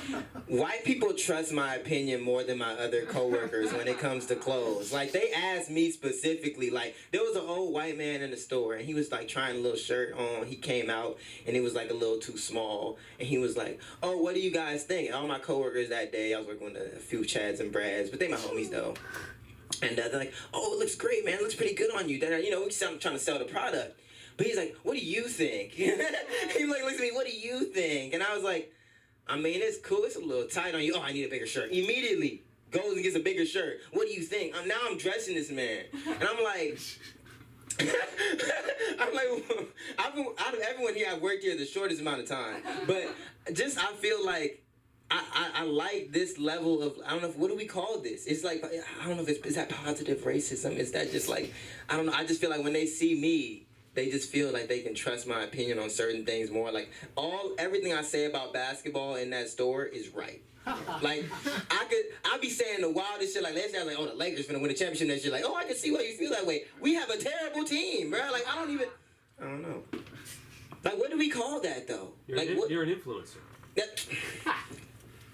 white people trust my opinion more than my other coworkers when it comes to clothes. Like, they asked me specifically, like, there was an old white man in the store, and he was like trying a little shirt on. He came out, and it was like a little too small, and he was like, "Oh, what do you guys think?" And all my coworkers that day, I was working with a few Chads and Brads, but they my homies though. And they're like, "Oh, it looks great, man. It looks pretty good on you." Then, you know, I'm trying to sell the product. But he's like, "What do you think?" He like looks at me, "What do you think?" And I was like, "I mean, it's cool. It's a little tight on you." "Oh, I need a bigger shirt." Immediately goes and gets a bigger shirt. "What do you think?" Now I'm dressing this man. And I'm like, out of everyone here, I've worked here the shortest amount of time. But just, I feel like, I like this level of, I don't know, what do we call this? It's like, I don't know if is that positive racism? Is that just like, I don't know. I just feel like when they see me, they just feel like they can trust my opinion on certain things more. Like, everything I say about basketball in that store is right. Like, I'd be saying the wildest shit. Like, last year I was like, "Oh, the Lakers finna win the championship next year." Like, "Oh, I can see why you feel that way. We have a terrible team, bro." Like, I don't know. Like, what do we call that though? You're an influencer.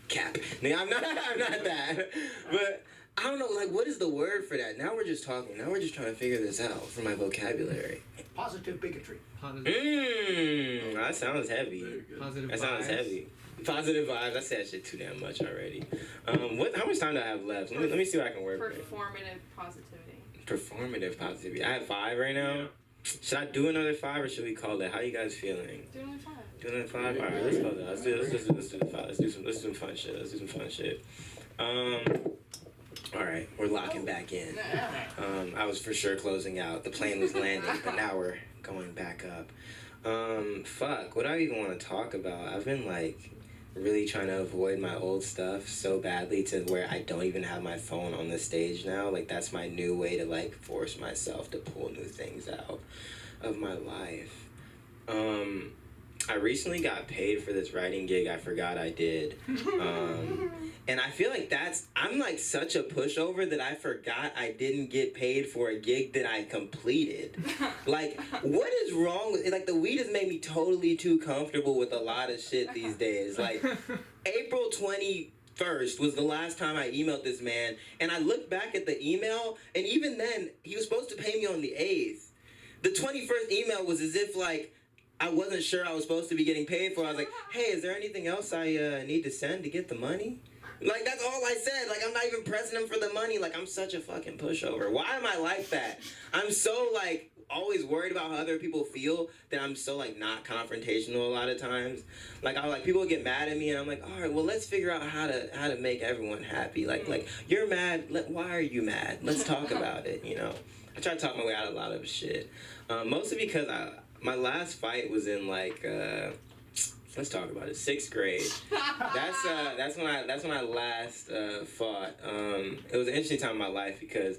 Cap. No, I'm not that. But I don't know, like, what is the word for that? Now we're just talking. Now we're just trying to figure this out for my vocabulary. Positive bigotry. That sounds heavy. Positive That sounds vibes. heavy. Positive vibes. I said that shit too damn much already. How much time do I have left? Let me see what I can work with. Performative positivity. Performative positivity. I have 5 right now. Should I do another 5 or should we call it? How you guys feeling? Do another 5. Do another 5? All right, let's go there. Let's do the 5. Let's do some fun shit. All right, we're locking back in. I was for sure closing out. The plane was landing, but now we're going back up. Fuck, what do I even want to talk about? I've been like really trying to avoid my old stuff so badly to where I don't even have my phone on the stage now. Like, that's my new way to like force myself to pull new things out of my life. I recently got paid for this writing gig I forgot I did. And I feel like I'm like such a pushover that I forgot I didn't get paid for a gig that I completed. Like, what is wrong with it? Like, the weed has made me totally too comfortable with a lot of shit these days. Like, April 21st was the last time I emailed this man, and I looked back at the email, and even then, he was supposed to pay me on the 8th. The 21st email was as if, like, I wasn't sure I was supposed to be getting paid for. I was like, "Hey, is there anything else I need to send to get the money?" Like, that's all I said. Like, I'm not even pressing him for the money. Like, I'm such a fucking pushover. Why am I like that? I'm so, like, always worried about how other people feel that I'm so, like, not confrontational a lot of times. Like, people get mad at me, and I'm like, all right, well, let's figure out how to make everyone happy. Like, you're mad. Why are you mad? Let's talk about it, you know? I try to talk my way out of a lot of shit. Mostly because my last fight was in, like, let's talk about it. 6th grade. That's when I last fought. It was an interesting time in my life because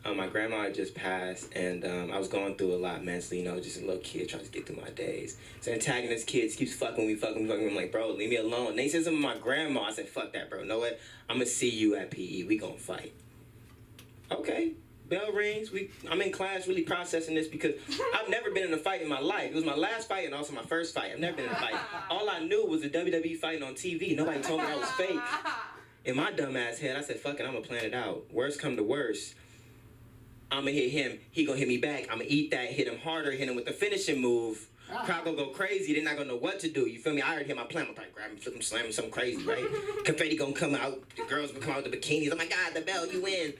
my grandma had just passed, and I was going through a lot mentally. You know, just a little kid trying to get through my days. So antagonist kids keeps fucking me. I'm like, "Bro, leave me alone." And they said something to my grandma. I said, "Fuck that, bro. Know what? I'm gonna see you at PE. We gonna fight." Okay. Bell rings. I'm in class really processing this because I've never been in a fight in my life. It was my last fight and also my first fight. I've never been in a fight. All I knew was the WWE fighting on TV. Nobody told me that was fake. In my dumb ass head, I said, "Fuck it, I'm gonna plan it out. Worst come to worst, I'm gonna hit him. He gonna hit me back. I'm gonna eat that, hit him harder, hit him with the finishing move. Crowd gonna go crazy. They're not gonna know what to do. You feel me? I already hit my plan. I'm like, grab him, flip him, slam him, something crazy, right? Confetti gonna come out. The girls gonna come out with the bikinis. Oh my God, the bell, you win."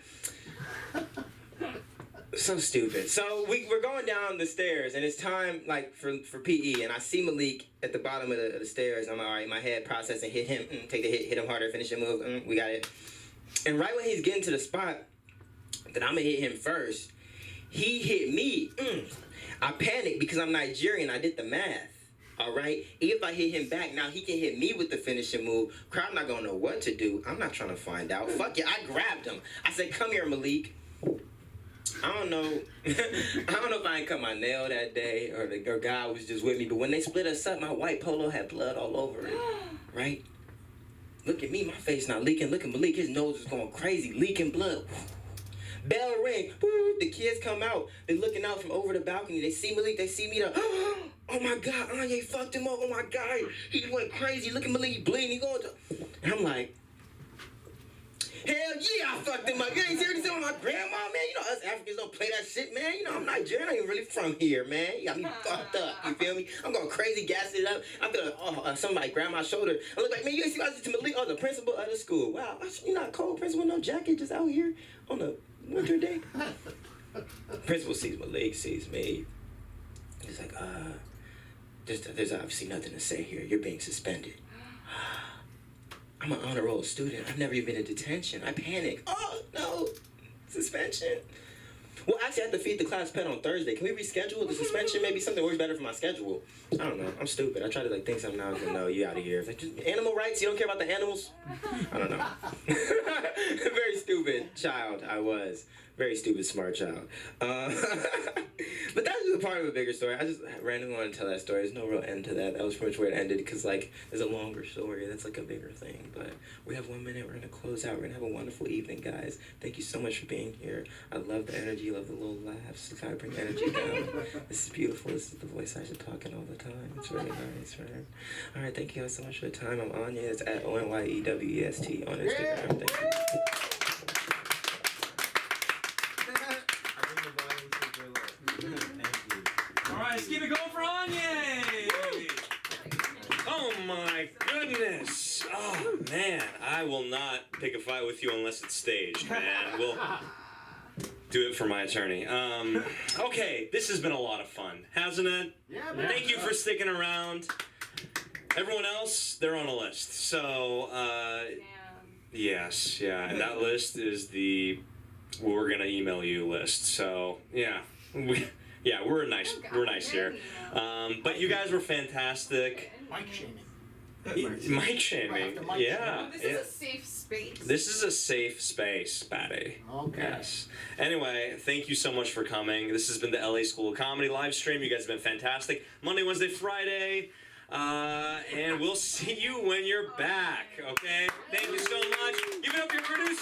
So stupid. So we're going down the stairs, and it's time, like, for PE, and I see Malik at the bottom of the stairs. I'm like, all right, my head processing, hit him, take the hit him harder, finish the move, we got it. And right when he's getting to the spot that I'm gonna hit him first, he hit me. I panicked because I'm Nigerian. I did the math. All right? If I hit him back, now he can hit me with the finishing move. Crowd not gonna know what to do. I'm not trying to find out. Fuck it. I grabbed him. I said, "Come here, Malik." I don't know. I don't know if I ain't cut my nail that day or the guy was just with me, but when they split us up, my white polo had blood all over it. Right? Look at me, my face not leaking. Look at Malik, his nose is going crazy, leaking blood. Bell ring. Woo, the kids come out. They looking out from over the balcony. They see Malik. They see me. Oh my God, Anya fucked him up. Oh my God, he went crazy. Look at Malik, he bleeding. He going to... And I'm like, hell yeah, I fucked him up. You ain't serious on my grandma, man. You know us Africans don't play that shit, man. You know I'm Nigerian. I ain't really from here, man. You got me fucked up. You feel me? I'm going crazy, gassing it up. I feel like somebody grabbed my shoulder. I look like, man, you ain't see I was to Malik. Oh, the principal of the school. Wow, you're not cold, principal, no jacket, just out here on a winter day. Principal sees Malik, sees me. He's like, there's obviously nothing to say here. You're being suspended. I'm an honor roll student. I've never even been in detention. I panic. Oh, no. Suspension. Well, actually, I have to feed the class pet on Thursday. Can we reschedule the suspension? Maybe something works better for my schedule. I don't know. I'm stupid. I try to think something out. No, you out of here. Like, just animal rights? You don't care about the animals? I don't know. Very stupid child I was. Very stupid, smart child. But that's a part of a bigger story. I just randomly want to tell that story. There's no real end to that. That was pretty much where it ended because, like, there's a longer story. That's, like, a bigger thing. But we have 1 minute. We're going to close out. We're going to have a wonderful evening, guys. Thank you so much for being here. I love the energy. I love the little laughs. To kind of bring energy down. This is beautiful. This is the voice I should talking all the time. It's really nice, right? All right. Thank you guys so much for the time. I'm Anya. It's at ONYEWEST on Instagram. Thank you. Let's keep it going for Anya! Oh my goodness! Oh man, I will not pick a fight with you unless it's staged, man. We'll do it for my attorney. Okay, this has been a lot of fun, hasn't it? Yeah, man. Thank you for sticking around. Everyone else, they're on a list. So, yes, yeah, and that list is the we're gonna email you list. So, yeah. Yeah, we're nice here. But you guys were fantastic. Mike shaming. Mike shaming. Yeah. This is a safe space. This is a safe space, Patty. Okay. Yes. Anyway, thank you so much for coming. This has been the LA School of Comedy live stream. You guys have been fantastic. Monday, Wednesday, Friday. And we'll see you when you're back, okay? Thank you so much. Give it up for your producer.